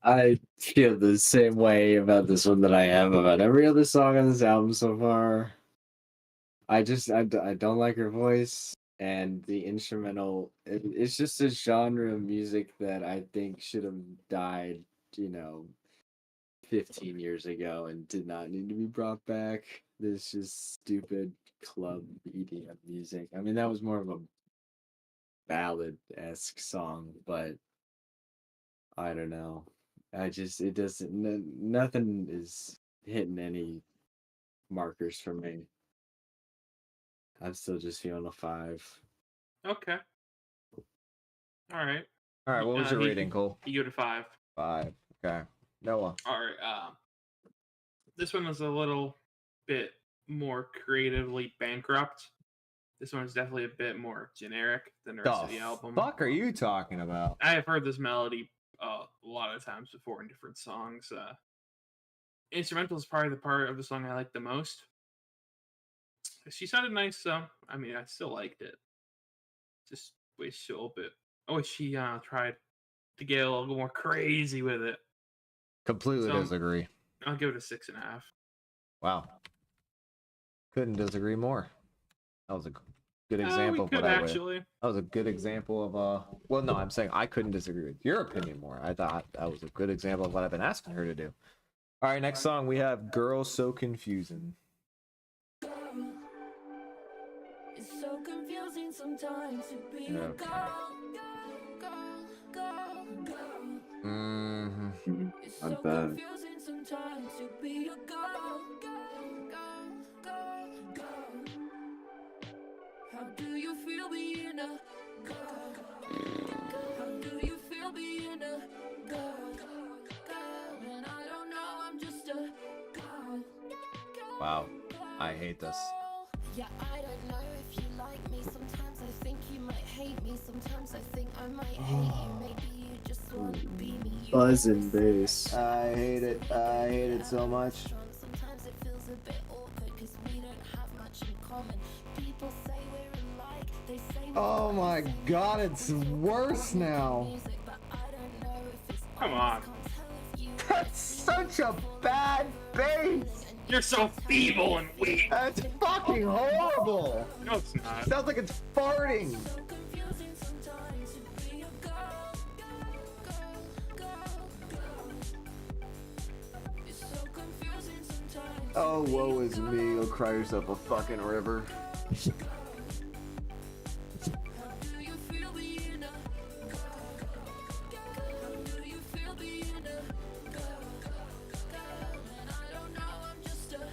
I feel the same way about this one that I have about every other song on this album so far. I don't like her voice, and the instrumental. It's just a genre of music that I think should have died, 15 years ago and did not need to be brought back. This just stupid club EDM music. I mean, that was more of a ballad-esque song, but I don't know. It doesn't, nothing is hitting any markers for me. I'm still just feeling a 5. Okay. All right. All right, what was your he- rating, Cole? You go to 5. 5. Okay. Noah. All right. This one was a little bit more creatively bankrupt. This one is definitely a bit more generic than the rest of the album. Fuck are you talking about? I have heard this melody a lot of times before in different songs. Instrumental is probably the part of the song I like the most. She sounded nice, so I mean, I still liked it. Just wish a little bit. I wish she tried to get a little more crazy with it. Completely So, disagree. I'll give it a 6.5. Wow. Couldn't disagree more. That was a good We example of could what I would. actually. That was a good example of well, no, I'm saying I couldn't disagree with your opinion more. I thought that was a good example of what I've been asking her to do. All right, next song we have "Girl So Confusing." It's so confusing sometimes to be a girl. Mm-hmm. It's Not so bad. confusing sometimes to be a girl. How do you feel being a girl? How do you feel being a girl? And I don't know, I'm just a girl. Wow, I hate this. Yeah, I don't know if you like me. Sometimes I think you might hate me. Sometimes I think I might hate you. Maybe you just want to be me. You Buzz never and say bass. I hate it. I hate it so much. Sometimes it feels a bit awkward because we don't have much in common. People say we're alike. They say we've Oh got the my same god, habits. it's worse now. Music, but I don't know if it's Come honest. on. Can't tell if you That's such a bad bass. You're so feeble and weak. That's fucking horrible. No, it's not. Sounds like it's farting. so confusing sometimes to be a girl, girl. It's so confusing sometimes. Oh, woe is me. Go cry yourself a fucking river. How do you feel being a girl? How do you feel being a girl? And I don't know, I'm just a girl.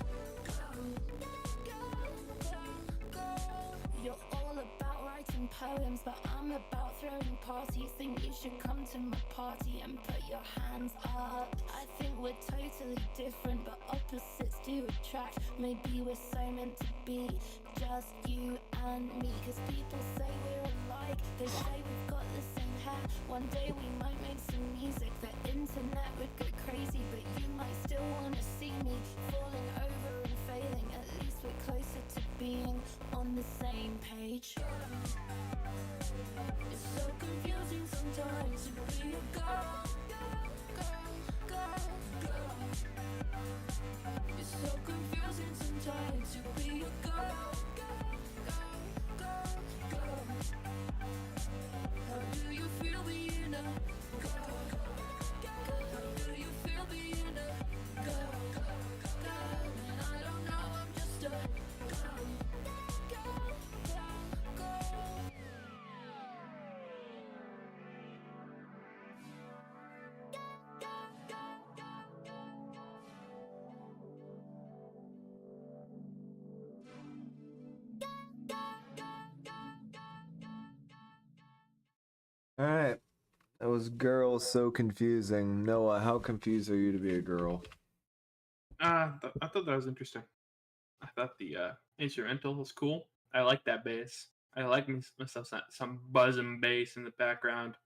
You're all about writing poems, but I'm about throwing parties. Think you should come to my party and put your hands up. I think we're totally different, but opposites do attract. Maybe we're so meant to be, just you and me. Cause people say we're alike, they say we've got the same hair. One day we might make some music, the internet would go crazy, but you might still wanna see me falling over and failing. At least we're closer to being on the same page. It's so confusing sometimes to be a girl. It's so confusing sometimes to be a girl. How do you feel being a girl? How do you feel being a girl? And I don't know, I'm just a girl. Alright. That was Girl So Confusing. Noah, how confused are you to be a girl? I thought that was interesting. I thought the instrumental was cool. I like that bass. I like myself some buzz and bass in the background.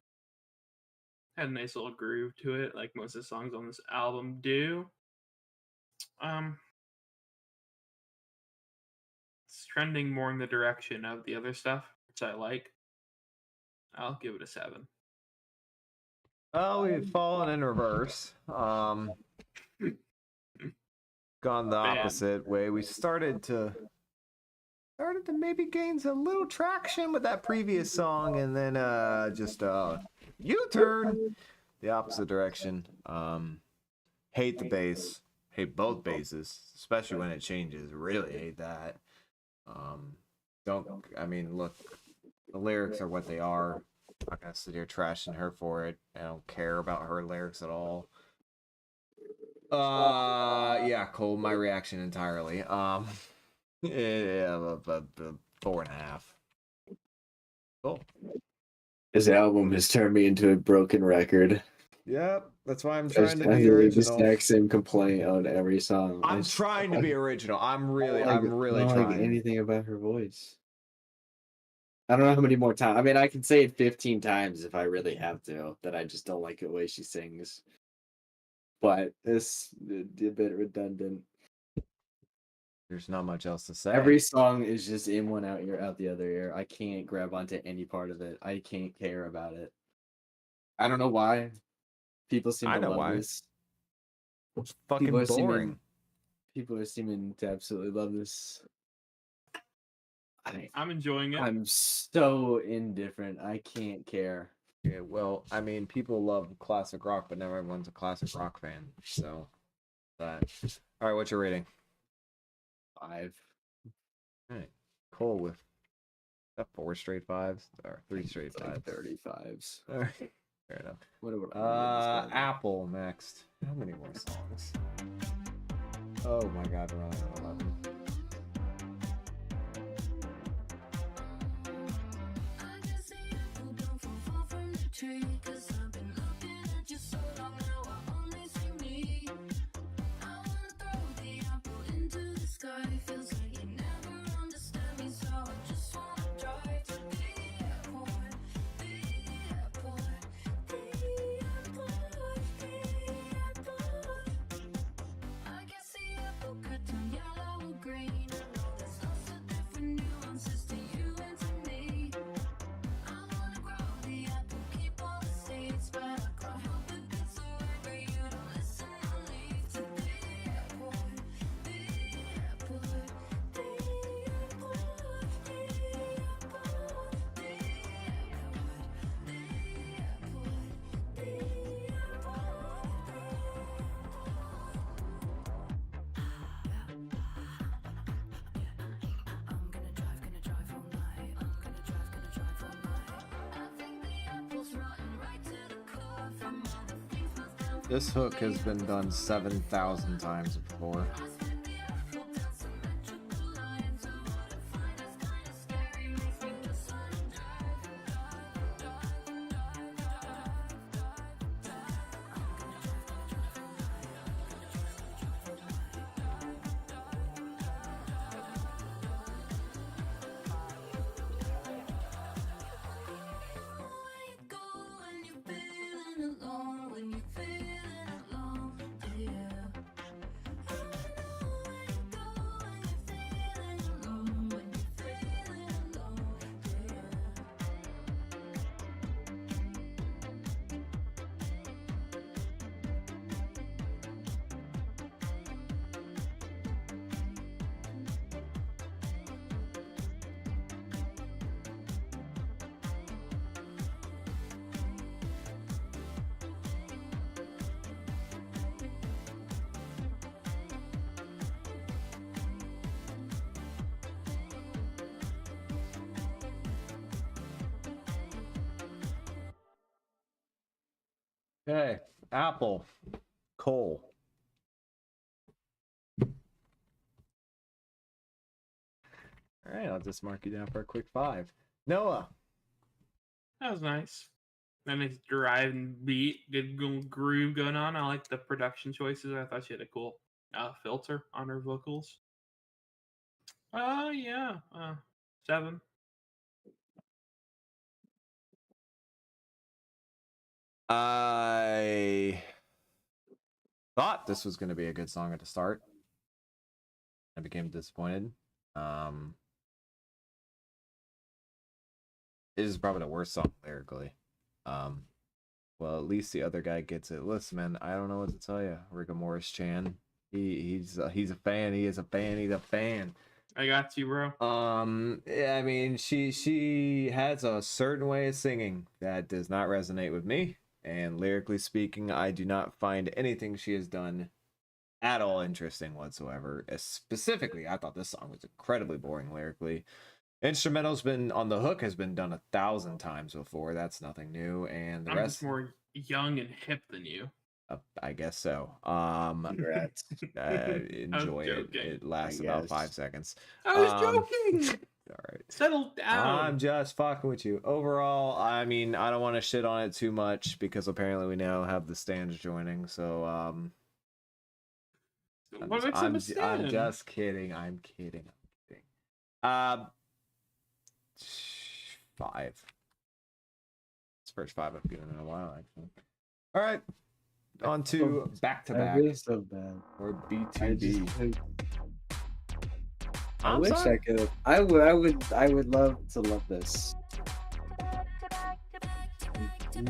Had a nice little groove to it, like most of the songs on this album do. It's trending more in the direction of the other stuff, which I like. I'll give it a 7. Oh, we've fallen in reverse. Gone the Bad. opposite way. We started to maybe gain a little traction with that previous song, and then just U-turn the opposite direction. Hate the bass. Hate both basses, especially when it changes. Really hate that. Look, the lyrics are what they are. I'm not gonna sit here trashing her for it. I don't care about her lyrics at all. Yeah, Cole, my reaction entirely. Yeah, 4.5. Cool. His album has turned me into a broken record. Yep, that's why I'm I trying to I be hear the original. exact same complaint on every song. I'm trying to be original. I'm really I don't trying. like anything about her voice. I don't know how many more times. I mean, I can say it 15 times if I really have to, that I just don't like the way she sings. But it's a bit redundant. There's not much else to say. Every song is just in one out the other ear. I can't grab onto any part of it. I can't care about it. I don't know why. People seem I to know love why. this. It's fucking People are seeming- boring. People are seeming to absolutely love this. I'm enjoying it. I'm so indifferent. I can't care. Yeah, well, I mean, people love classic rock, but never everyone's a classic rock fan. So, that. All right, what's your rating? 5. All right, Cole with 4 straight 5s or 3 straight 5s. 35s. All right, fair enough. What do I Apple next. How many more songs? Oh my God, we're only on 11. I can see apple don't fall far from the tree. 'Cause I've been looking at you so long now, I only see me. I wanna throw the apple into the sky. Feels like you never understood. This hook has been done 7,000 times before. Okay, Apple, Cole. All right, I'll just mark you down for a quick 5. Noah. That was nice. That nice drive and beat, good groove going on. I like the production choices. I thought she had a cool filter on her vocals. Yeah, 7. I thought this was going to be a good song at the start. I became disappointed. It is probably the worst song lyrically. Well, at least the other guy gets it. Listen, man, I don't know what to tell you. Rigor Morris Chan, he's a fan. He is a fan. He's a fan. I got you, bro. Yeah, I mean, she has a certain way of singing that does not resonate with me. And lyrically speaking, I do not find anything she has done at all interesting whatsoever. Specifically, I thought this song was incredibly boring lyrically. Instrumental's been on the hook has been done 1,000 times before. That's nothing new. And the I'm rest just more young and hip than you. I guess so. Congrats. Enjoy it. joking. It lasts I about guess. 5 seconds. I was joking. All right. Settle down. I'm just fucking with you. Overall, I mean, I don't want to shit on it too much because apparently we now have the stands joining. So, What makes him a I'm stand? just kidding. I'm kidding. 5. It's the first 5 I've given in a while, actually. All right. On to back to I back really so bad. or I B2B. I I'm wish sorry? I could. I would love to love this.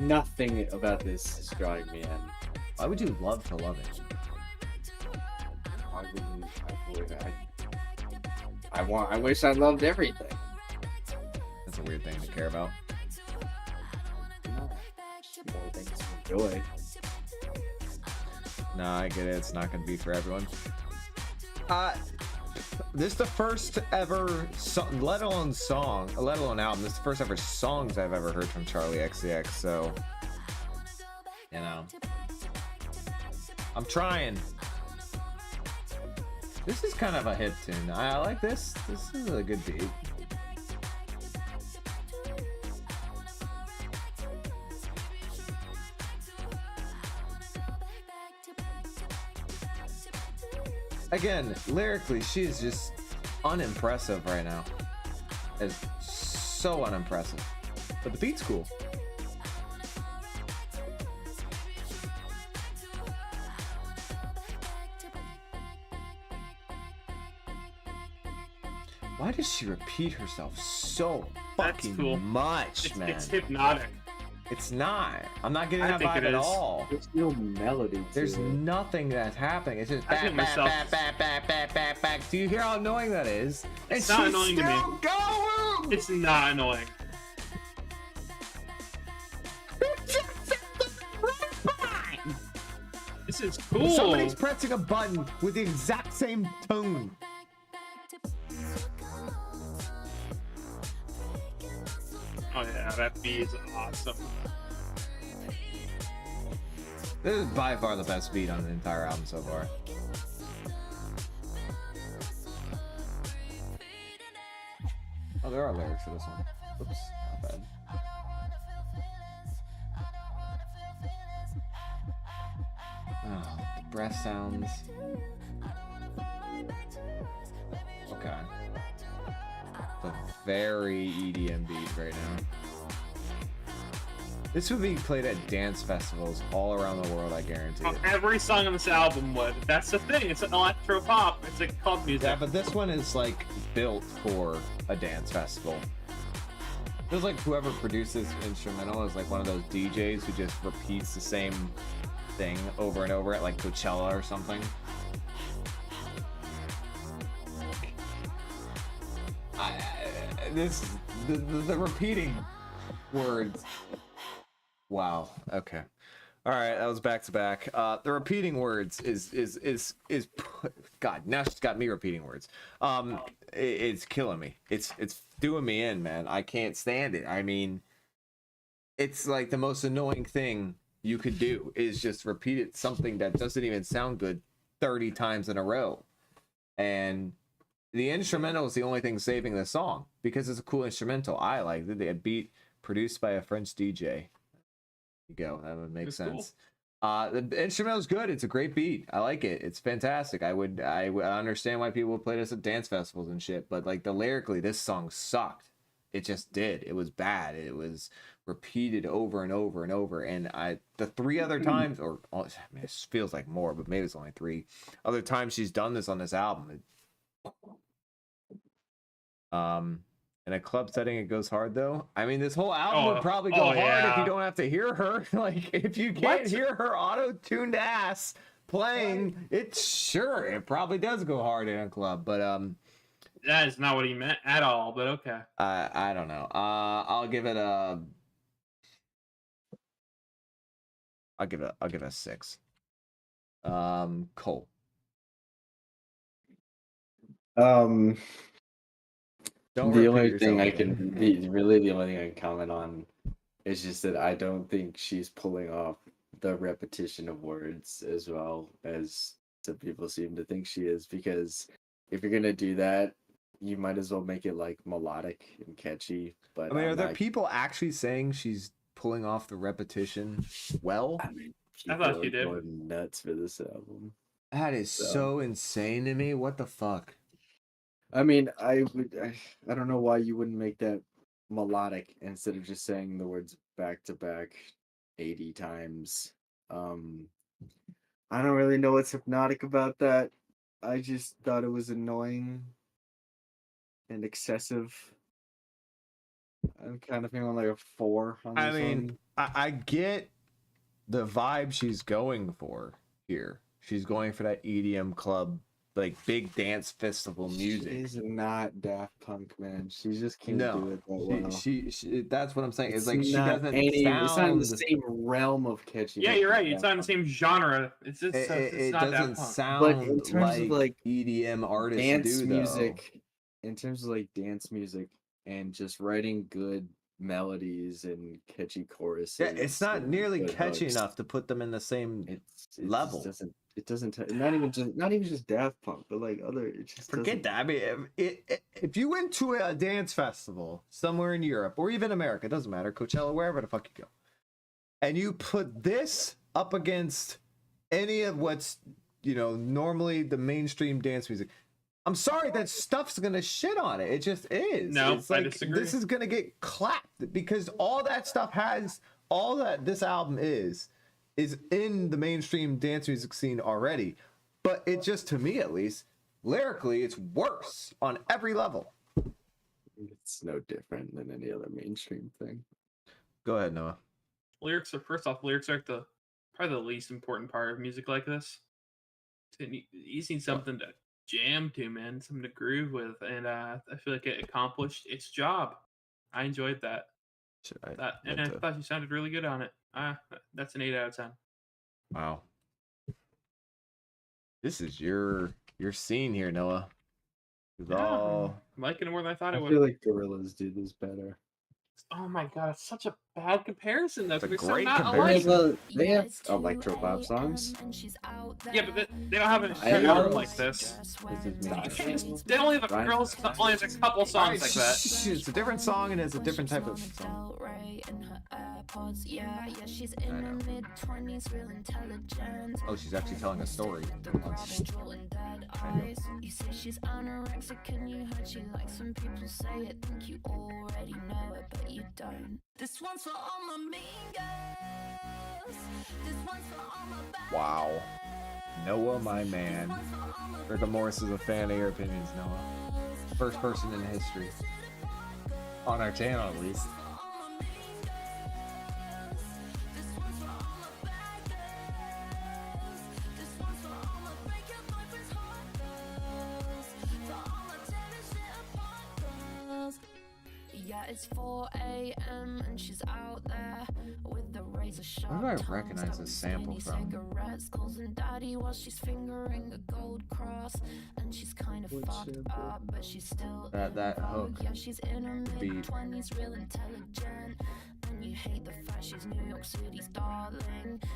Nothing about this is drawing me in. Why would you love to love it? I wish I loved everything. That's a weird thing to care about. More things to enjoy. No, I get it. It's not going to be for everyone. This is the first ever song, let alone album. This is the first ever songs I've ever heard from Charlie XCX. So, you know, I'm trying. This is kind of a hip tune. I like this. This is a good beat. Again, lyrically, she is just unimpressive right now. It's so unimpressive. But the beat's cool. Why does she repeat herself so That's fucking cool. much, man? It's hypnotic. It's not. I'm not getting I that think vibe it at is. all. There's no melody to There's it. nothing that's happening. It's just I think back, myself- back. Do you hear how annoying that is? And It's not she's annoying to me. still going! It's not annoying. This is cool. Somebody's pressing a button with the exact same tone. Oh yeah, that beat is awesome. This is by far the best beat on the entire album so far. Oh, there are lyrics to this one. Oops, not bad. Oh, the breath sounds. Okay. It's a very EDM beat right now. This would be played at dance festivals all around the world, I guarantee it. Every song on this album would. That's the thing. It's an electro pop. It's like club music. Yeah, but this one is like built for a dance festival. Feels like whoever produced this instrumental is like one of those DJs who just repeats the same thing over and over at like Coachella or something. The repeating words. Wow. Okay. All right. That was back to back. The repeating words is God. Now she's got me repeating words. It's killing me. It's doing me in, man. I can't stand it. I mean, it's like the most annoying thing you could do is just repeat it, something that doesn't even sound good 30 times in a row. And the instrumental is the only thing saving the song because it's a cool instrumental. I like it. A beat produced by a French DJ. There you go. That would make sense. Cool. The instrumental is good. It's a great beat. I like it. It's fantastic. I understand why people would play this at dance festivals and shit, but like lyrically, this song sucked. It just did. It was bad. It was repeated over and over and over. And the 3 other times, or I mean, it feels like more, but maybe it's only 3 other times she's done this on this album. In a club setting, it goes hard though. I mean, this whole album would probably go hard if you don't have to hear her. Like, if you can't hear her auto-tuned ass playing, it probably does go hard in a club. But that is not what he meant at all. But okay. I don't know. I'll give it a 6. Cole. The only thing I can comment on is just that I don't think she's pulling off the repetition of words as well as some people seem to think she is, because if you're gonna do that, you might as well make it like melodic and catchy. But I mean, are there people actually saying she's pulling off the repetition well? I mean, I thought she did. Going nuts for this album. That is so insane to me. What the fuck? I mean, I don't know why you wouldn't make that melodic instead of just saying the words back to back 80 times. I don't really know what's hypnotic about that. I just thought it was annoying and excessive. I'm kind of feeling like a 4 on this one. I get the vibe she's going for here. She's going for that EDM club, like big dance festival music. She's not Daft Punk, man. She just can't do it that well. She that's what I'm saying. It's like she not doesn't it's not in the same realm of catchy. Yeah, you're right. It's not in the same genre. It's just it not doesn't Daft Punk. sound But in terms like of like EDM artists dance do, music, in terms of like dance music and just writing good melodies and catchy choruses. Yeah, it's not and nearly good catchy hooks. enough to put them in the same It level. Not even just Daft Punk, but like other. It just Forget that. I mean, if you went to a dance festival somewhere in Europe or even America, it doesn't matter, Coachella, wherever the fuck you go, and you put this up against any of what's normally the mainstream dance music, I'm sorry, that stuff's gonna shit on it. It just is. No, it's like, I disagree. This is gonna get clapped because all that stuff all that this album is in the mainstream dance music scene already. But it just, to me at least, lyrically, it's worse on every level. It's no different than any other mainstream thing. Go ahead, Noah. Lyrics are probably the least important part of music like this. You just need something to jam to, man, something to groove with, and I feel like it accomplished its job. I enjoyed that. And I thought you sounded really good on it. That's an 8 out of 10. Wow. This is your scene here, Noah. I'm liking it more than I thought it I would. feel like Gorillaz do this better. Oh my god, it's such a bad comparison though. It's a They're so great not comparison. alike. Well, they have electro pop songs. Yeah, but they don't have an I entire know. like this. This is me. You can't, they only have Right. girls only has a couple songs like that. It's a different song and it's a different type of song. I know. Oh, she's actually telling a story. You say she's anorexic and you heard she likes when people say it. Think you already know it, but you don't. This one's for all my mean girls. This one's for all my bad Wow. Noah, my man. Rigor Morris is a fan of your opinions, Noah. First person in history. On our channel, at least. Yeah, it's 4 a.m. and she's out there with the razor sharp. Where do I tongues recognize that this will sample stain from? cigarettes, calling daddy while she's fingering a gold cross. And she's kind of fucked up, but she's still That in vogue. hook, Yeah, she's in her beat. mid-20s, real intelligent. And you hate the fact she's New York City's darling.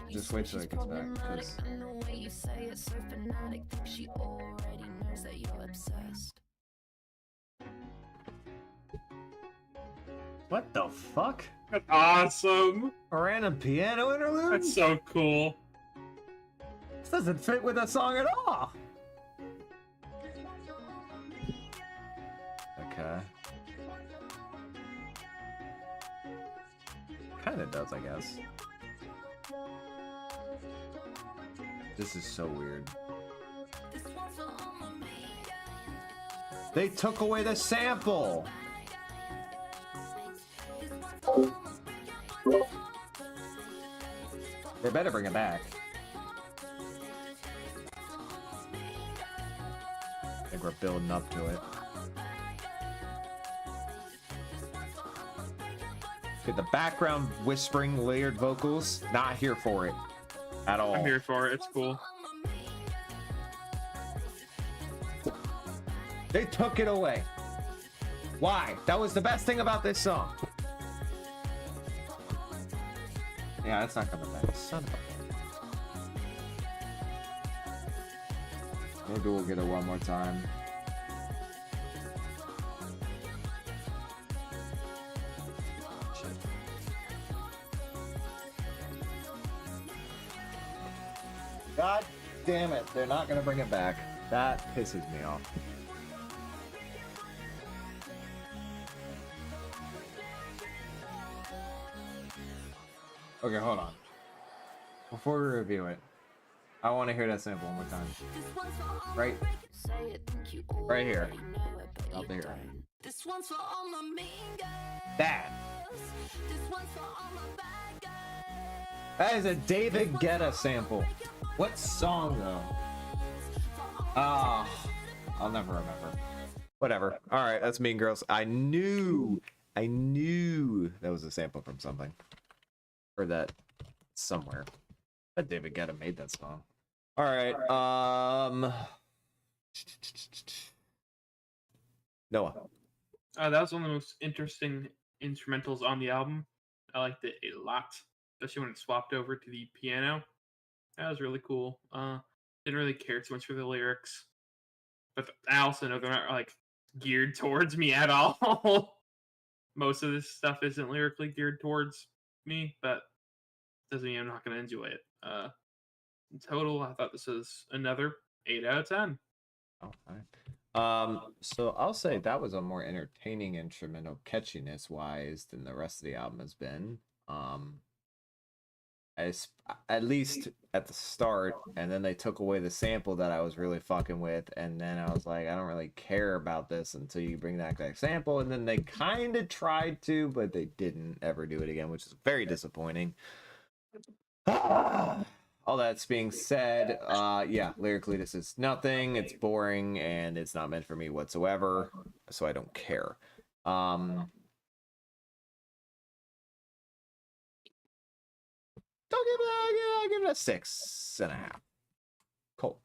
You Just say wait till she's it gets back, problematic, 'cause- and the way you say it's so fanatic. Think she already knows that you're obsessed. What the fuck? That's awesome. A random piano interlude? That's so cool. This doesn't fit with the song at all. Okay. Kinda does, I guess. This is so weird. They took away the sample. They better bring it back. I think we're building up to it. Okay, the background whispering, layered vocals, not here for it at all. I'm here for it. It's cool. They took it away. Why? That was the best thing about this song. Yeah, it's not coming back. Son of a... Maybe we'll get it one more time. God damn it, they're not gonna bring it back. That pisses me off. Okay, hold on. Before we review it, I want to hear that sample one more time. Right here. Up there. This one's for all my mean girls. That. This one's for all my bad girls. That is a David Guetta sample. What song though? Ah, I'll never remember. Whatever. All right, that's Mean Girls. I knew that was a sample from something. Heard that somewhere. But David Guetta made that song. All right. Noah. That was one of the most interesting instrumentals on the album. I liked it a lot, especially when it swapped over to the piano. That was really cool. Didn't really care too much for the lyrics, but I also know they're not like geared towards me at all. Most of this stuff isn't lyrically geared towards me, but doesn't mean I'm not going to enjoy it. In total, I thought this was another 8 out of 10. Oh, fine. So I'll say that was a more entertaining instrumental catchiness wise than the rest of the album has been. At least at the start, and then they took away the sample that I was really fucking with, and then I was like, I don't really care about this until you bring that sample, and then they kind of tried to, but they didn't ever do it again, which is very disappointing. All that's being said, yeah, lyrically this is nothing, it's boring, and it's not meant for me whatsoever, so I don't care. I'll give it a 6.5. Cool.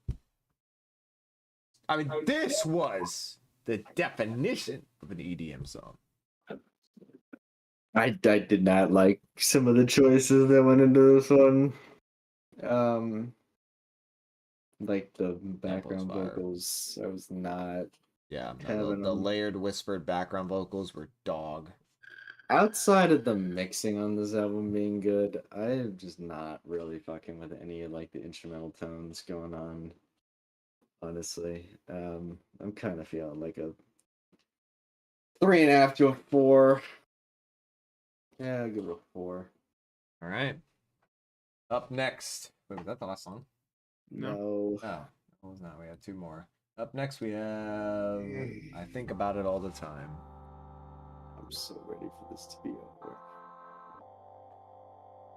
I mean, this was the definition of an EDM song. I did not like some of the choices that went into this one. Like the background fire. vocals, I was not Yeah, no, having the them. layered whispered background vocals were dog. Outside of the mixing on this album being good, I am just not really fucking with any of like the instrumental tones going on. Honestly, I'm kind of feeling like a 3.5 to a 4. Yeah, I'll give it a 4. All right. Up next. Wait, was that the last song? No. Oh, it was not. We have 2 more. Up next, we have I Think About It All the Time. I'm so ready for this to be over.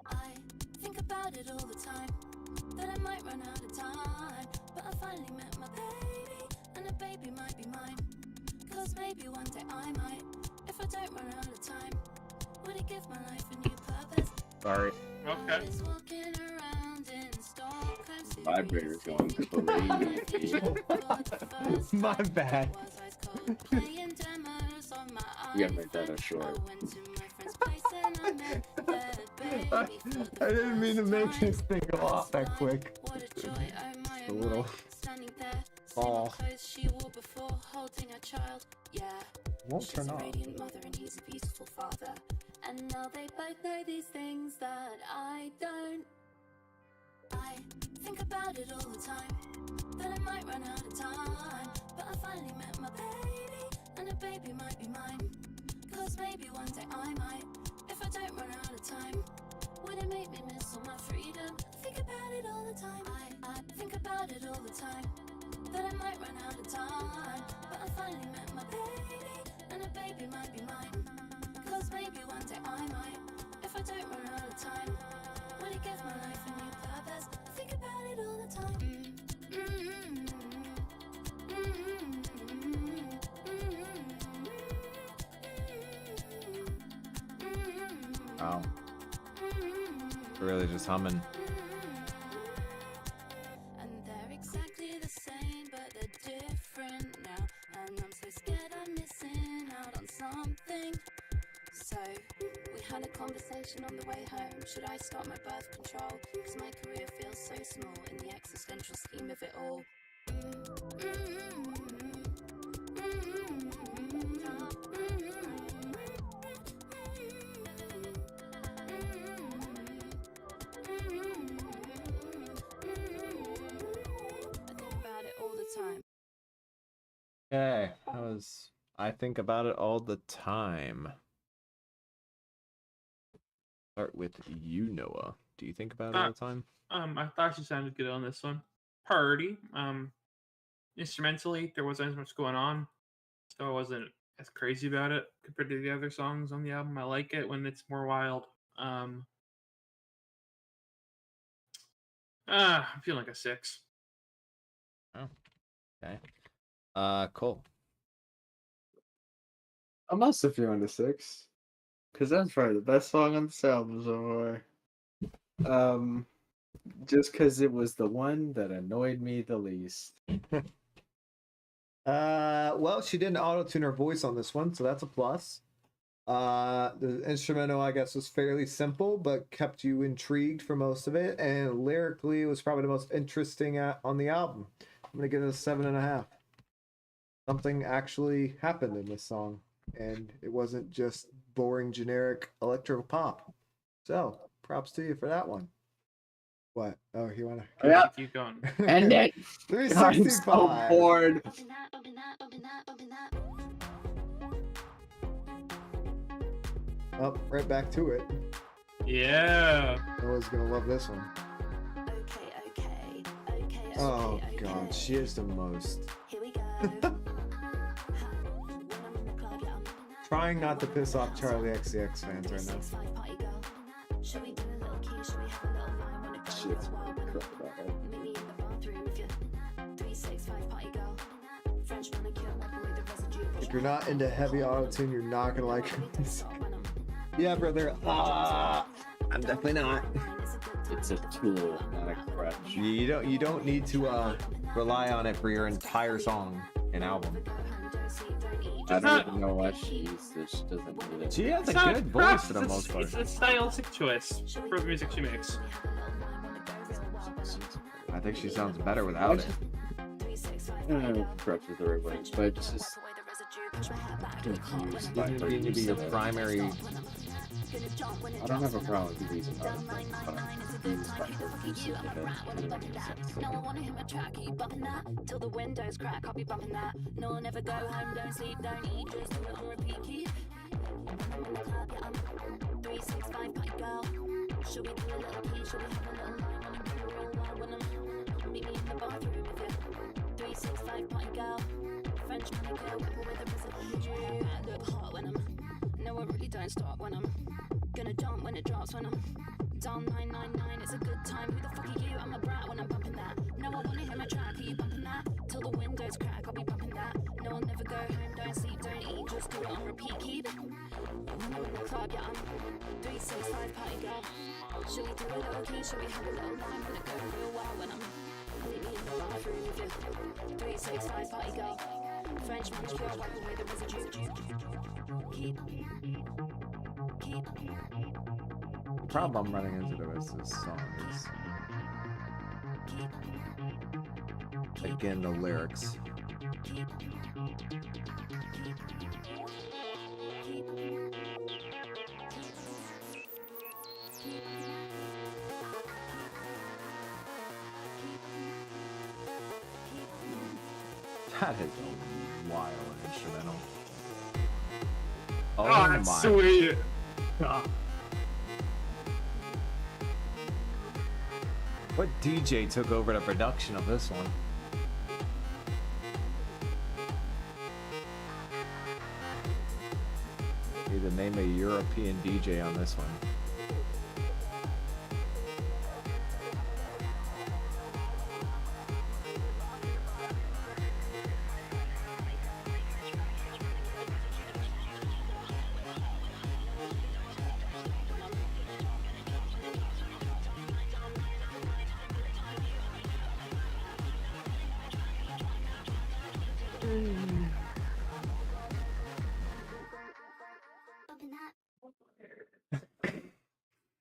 I think about it all the time, that I might run out of time. But I finally met my baby, and the baby might be mine. Cause maybe one day I might, if I don't run out of time. Would it give my life a new purpose? Sorry. Okay. Is walking around in Stockholm, Vibrator's going to the My bad. You gotta make that a short. I didn't mean to make this thing go off that quick. A little fall. Won't turn off. Mother and he's a beautiful father. And now they both know these things that I don't. I think about it all the time, that I might run out of time. But I finally met my baby, and the baby might be mine. Cause maybe one day I might, if I don't run out of time. Would it make me miss all my freedom? I think about it all the time. I think about it all the time, that I might run out of time. But I finally met my baby, and the baby might be mine. Cause maybe one day I might, if I don't run out of time. Would it give my life a new purpose? I think about it all the time. Wow. Really just humming. And they're exactly the same, but they're different now. And I'm so scared I'm missing out on something. So, we had a conversation on the way home. Should I start my birth control? Cause my career feels so small in the existential scheme of it all. I think about it all the time. Okay, that was I Think About It All the Time. Start with you, Noah. Do you think about it all the time? I thought she sounded good on this one. Party. Instrumentally, there wasn't as much going on, so I wasn't as crazy about it compared to the other songs on the album. I like it when it's more wild. I'm feeling like a 6. Oh, okay. Cool. I'm also feeling a 6. Because that's probably the best song on this album so far. Just because it was the one that annoyed me the least. Well, she didn't auto-tune her voice on this one, so that's a plus. The instrumental, I guess, was fairly simple, but kept you intrigued for most of it, and lyrically, it was probably the most interesting on the album. I'm gonna give it a 7.5. Something actually happened in this song, and it wasn't just boring, generic electro pop. So, props to you for that one. What? Oh, you wanna? Yeah. Keep going. End it! I'm so 365. bored. Oh, right back to it. Yeah. Noah's gonna love this one. Okay. Oh god, she is the most. Here we go. Trying not to piss off Charlie XCX fans right now. Should we do a little key? Should we have a little line when it goes Shit's wild? When crap it about it. meet me in the bathroom if you're 365 party girl. French manicure, wipe away the residue of If you're not into heavy auto-tune, you're not gonna like this. Yeah, brother. I'm definitely not. It's a tool, not a crutch. You don't need to rely on it for your entire song and album. Don't sleep, don't eat, I It's don't not. even know why she used it. She doesn't need it. She has a It's not good crap, voice for the it's most part. It's a stylistic choice for the music she makes. I think she sounds better without it. I don't know if correct with the right words, but it's just confused by Doesn't her need to be use your of it. primary. I don't have a problem with you using other things, but I'm confused by her use of it. It doesn't make sense to No, I me. wanna hit my track, keep bumping that till the windows crack. I'll be bumping that. No, I'll never go home, don't sleep, don't eat, just do it on repeat. Keep. I'm in the club, yeah, I'm 365 party girl. Should we do a little key? Should we have a little line? Wanna go real wild when I'm meet me in the bathroom with you. 365 party girl. French manicure, whipper with a residue. Look hot when I'm. No, I really don't stop when I'm gonna jump when it drops when I'm down 999. It's a good time. Who the fuck are you? I'm a brat when I'm bumping that. No, I wanna hear my track. Are you bumping that till the windows crack? I'll be bumping that. No, I'll never go home. Don't sleep, don't eat. Just do it on repeat. Keep. I'm in the club, yeah. I'm 365 party girl. Should we do a little key? Should we have a little line? Wanna go real wild when I'm meet me in the bathroom with you. 365 party girl. French manicure, wipe away the residue. Keep. The problem I'm running into the rest of this song is, again, the lyrics. That is a wild instrumental. Oh, Oh, that's my. sweet. Ah. What DJ took over the production of this one? Need to name a European DJ on this one.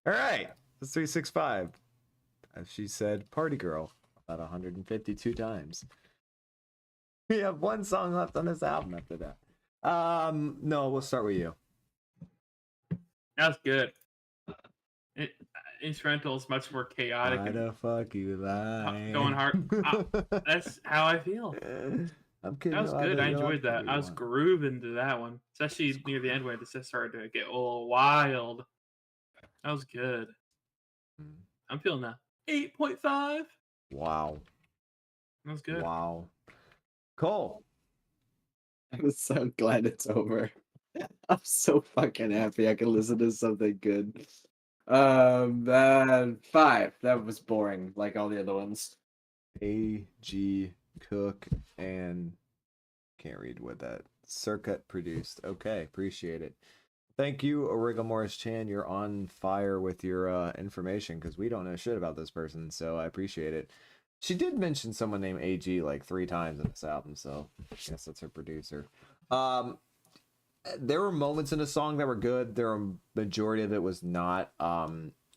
All right, it's 365. As she said, party girl about 152 times. We have one song left on this album after that. No, we'll start with you. That's good. Instrumental is much more chaotic Why and the fuck you lie? going hard. That's how I feel. I'm kidding. That was no, good. I don't enjoyed that. what I you was want. grooving to that one, especially near the end when it just started to get a little wild. That was good. I'm feeling that. 8.5. Wow. That was good. Wow. Cole. I'm so glad it's over. I'm so fucking happy I can listen to something good. 5. That was boring, like all the other ones. A.G. Cook and can't read what that Circuit produced. Okay, appreciate it. Thank you, Origa Morris Chan. You're on fire with your information because we don't know shit about this person, so I appreciate it. She did mention someone named AG like 3 times in this album, so I guess that's her producer. There were moments in the song that were good. There were majority of it was not.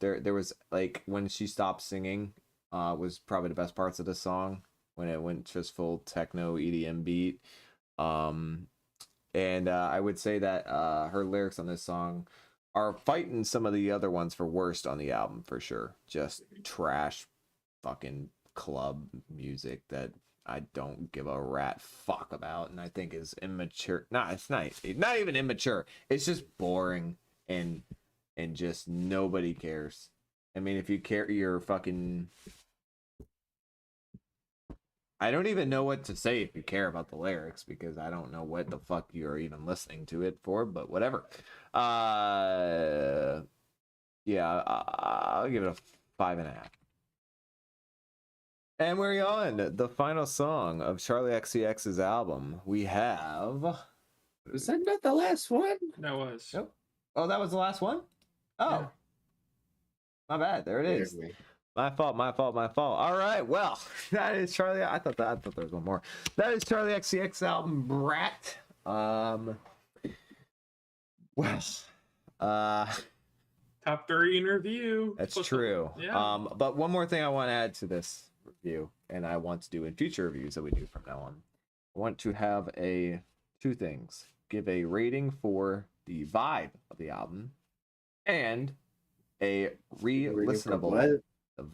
There was like when she stopped singing, was probably the best parts of the song when it went just full techno EDM beat. And I would say that her lyrics on this song are fighting some of the other ones for worst on the album for sure. Just trash fucking club music that I don't give a rat fuck about, and I think is immature. Nah, it's not even immature. It's just boring and just nobody cares. I mean, if you care, you're fucking. I don't even know what to say if you care about the lyrics because I don't know what the fuck you're even listening to it for, but whatever. Yeah, I'll give it a 5.5. And we're on the final song of Charlie XCX's album. We have. Was that not the last one? That was. Nope. Oh, that was the last one? Oh. Yeah. My bad. There it is. My fault. All right. Well, that is Charlie. I thought there was one more. That is Charlie XCX album Brat. Well, Top 3 in review. that's Plus true. yeah. But one more thing I want to add to this review, and I want to do in future reviews that we do from now on. I want to have two things: give a rating for the vibe of the album, and a re-listenable, What?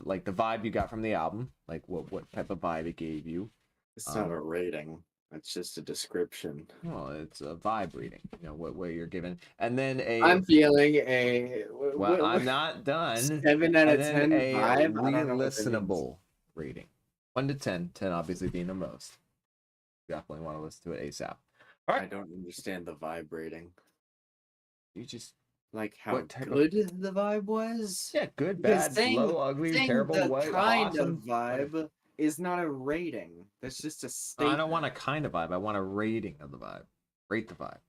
like the vibe you got from the album, like what type of vibe it gave you. It's not a rating. It's just a description. Well, it's a vibe reading, you know, what you're given, and then I'm feeling a well, I'm not done. 7 out of And 10 then a vibe. I don't know what that means. re-listenable rating, 1 to 10, 10 obviously being the most. Definitely want to listen to it ASAP. All I right, don't understand the vibe rating. you just Like how What type of- good the vibe was. yeah, good, Because bad, saying- low, ugly, saying terrible, the what, kind awesome. of vibe is not a rating. That's just a No, statement. I don't want a kind of vibe. I want a rating of the vibe. Rate the vibe.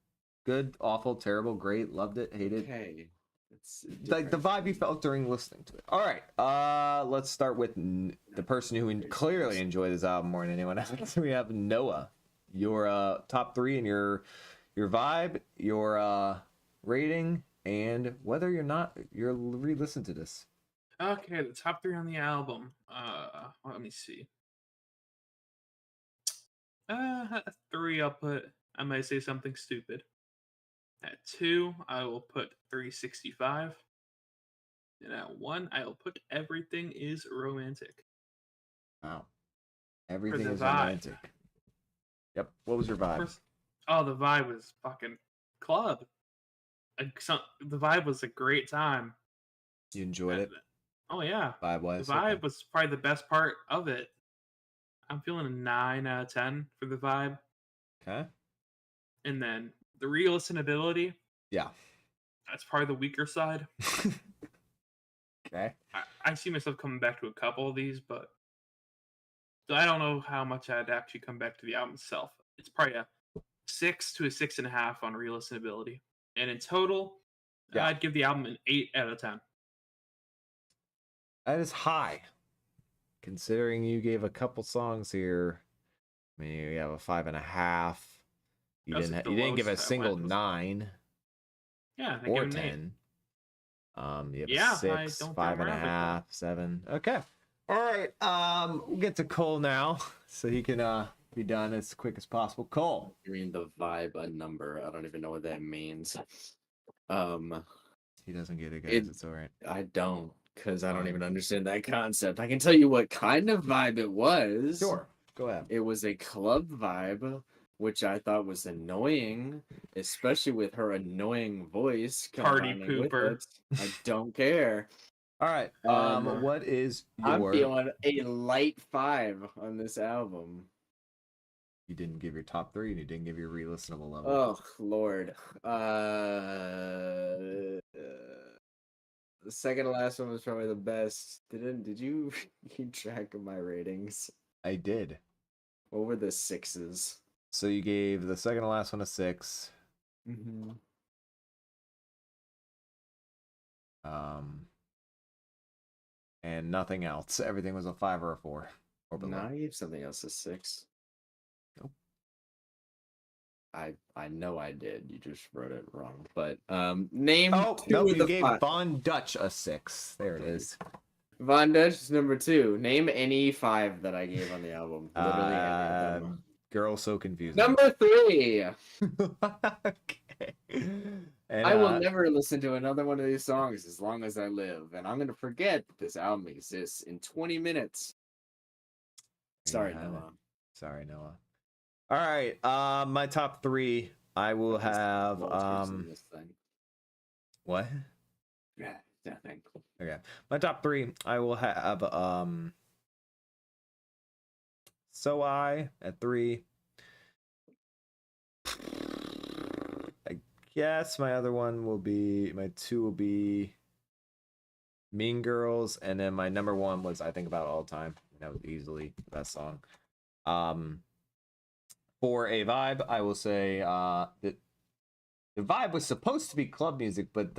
Good, awful, terrible, great, loved it, hated. Okay. It's Like the vibe you felt during listening to it. All right, let's start with the person who clearly enjoyed this album more than anyone else. We have Noah. Your top 3 and your vibe, your rating, and whether you're re-listen to this. Okay, the top 3 on the album. Let me see. 3, I might say something stupid. At 2, I will put 365. And at 1, I will put Everything is Romantic. Wow, everything the is vibe. romantic. Yep. What was your vibe? First, the vibe was fucking club. The vibe was a great time. You enjoyed it? Oh yeah, Vibe the wise. vibe was probably the best part of it. I'm feeling a 9 out of 10 for the vibe, Okay. and then the re-listenability. Yeah. That's probably the weaker side. Okay. I see myself coming back to a couple of these, but I don't know how much I'd actually come back to the album itself. It's probably a 6 to a 6.5 on re-listenability, and in total, Yeah. I'd give the album an 8 out of 10. That is high, considering you gave a couple songs here. I mean, you have a 5.5. You That's didn't. the You didn't give a lowest I single went was- 9 Yeah, I or give it an 8. 10. You have Yeah, a I 6, don't think 5.5, 7. Okay. All right. We'll get to Cole now, so he can be done as quick as possible. Cole. I mean the vibe a number. I don't even know what that means. He doesn't get it, guys. It- It's all right. I don't, because I don't Fine. even understand that concept. I can tell you what kind of vibe it was. Sure. Go ahead. It was a club vibe, which I thought was annoying, especially with her annoying voice. Party combining with pooper. it. I don't care. All right. Um, What is I'm your? feeling a light 5 on this album. You didn't give your top 3, and you didn't give your re-listenable level. Oh Lord. The second to last one was probably the best. Did you keep track of my ratings? I did. What were the 6s? So you gave the second to last one a 6. Mm-hmm. And nothing else. Everything was a 5 or a 4 or below. No, I gave something else a 6. Nope. I know I did. You just wrote it wrong. But name Oh 2 no, of you the gave 5. Von Dutch a 6. There it is. Von Dutch is number 2. Name any 5 that I gave on the album. Literally any of them. Girl, so confusing. Number 3. Okay. And, I will never listen to another one of these songs as long as I live, and I'm gonna forget that this album exists in 20 minutes. Sorry, Yeah. Noah. Sorry, Noah. All right. My top 3. I will have Walters in this thing. what? Yeah, nothing. Okay. My top 3. I will have So I at 3. I guess my other one will be my 2 will be Mean Girls, and then my number 1 was I Think About It All the Time. That was easily the best song. For a vibe, I will say that the vibe was supposed to be club music, but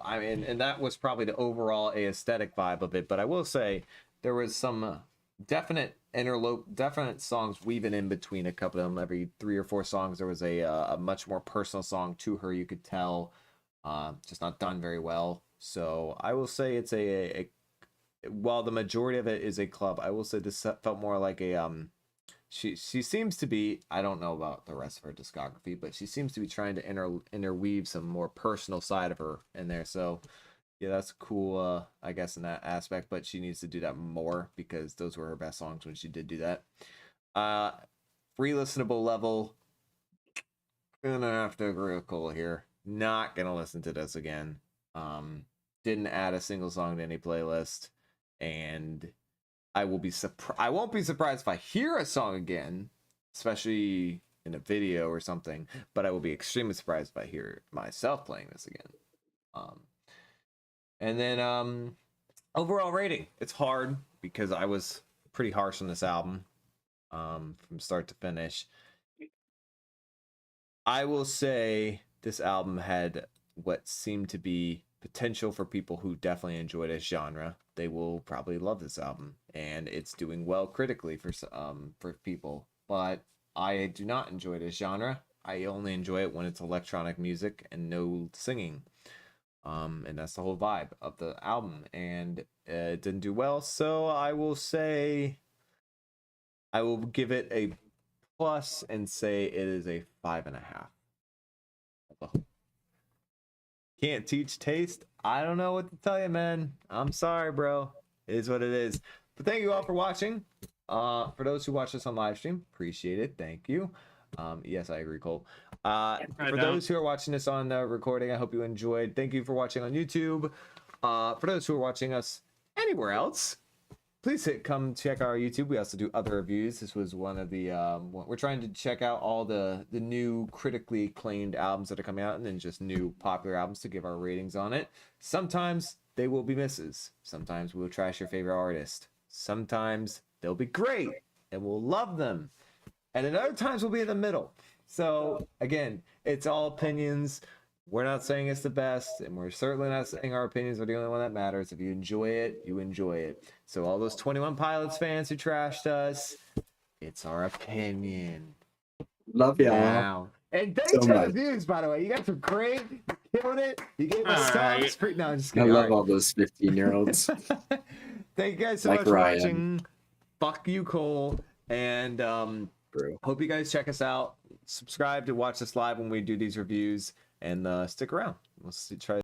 I mean, and that was probably the overall aesthetic vibe of it. But I will say there was some definite songs weaving in between a couple of them. Every 3 or 4 songs, there was a much more personal song to her. You could tell, just not done very well. So I will say it's while the majority of it is a club, I will say this felt more like a she seems to be, I don't know about the rest of her discography, but she seems to be trying to interweave some more personal side of her in there. So yeah, that's cool, I guess, in that aspect, but she needs to do that more because those were her best songs when she did do that. Free listenable level, gonna have to agree with Cole here. Not gonna listen to this again. Didn't add a single song to any playlist, and I won't be surprised if I hear a song again, especially in a video or something, but I will be extremely surprised if I hear myself playing this again. And then overall rating, it's hard because I was pretty harsh on this album from start to finish. I will say this album had what seemed to be potential for people who definitely enjoy this genre. They will probably love this album, and it's doing well critically for people. But I do not enjoy this genre. I only enjoy it when it's electronic music and no singing. And that's the whole vibe of the album, and it didn't do well, so I will say I will give it a plus and say it is a 5.5. Can't teach taste. I don't know what to tell you, man. I'm sorry, bro. It is what it is. But thank you all for watching. For those who watch this on live stream, appreciate it. Thank you. Yes, I agree, Cole. For those who are watching this on recording, I hope you enjoyed. Thank you for watching on YouTube. For those who are watching us anywhere else, please come check our YouTube. We also do other reviews. This was one of the we're trying to check out all the new critically acclaimed albums that are coming out, and then just new popular albums to give our ratings on it. Sometimes they will be misses. Sometimes we'll trash your favorite artist. Sometimes they'll be great and we'll love them. And at other times we'll be in the middle. So again, it's all opinions. We're not saying it's the best, and we're certainly not saying our opinions are the only one that matters. If you enjoy it, you enjoy it. So all those 21 Pilots fans who trashed us, it's our opinion. Love y'all. Now. And thanks So for much. the views, by the way. You guys were great. You killed it. You gave us All subs. right. No, I'm just I kidding. love all those 15-year-olds. Thank you guys so Like much for Ryan. watching. Fuck you, Cole. And Bro. hope you guys check us out. Subscribe to watch us live when we do these reviews, and stick around. We'll try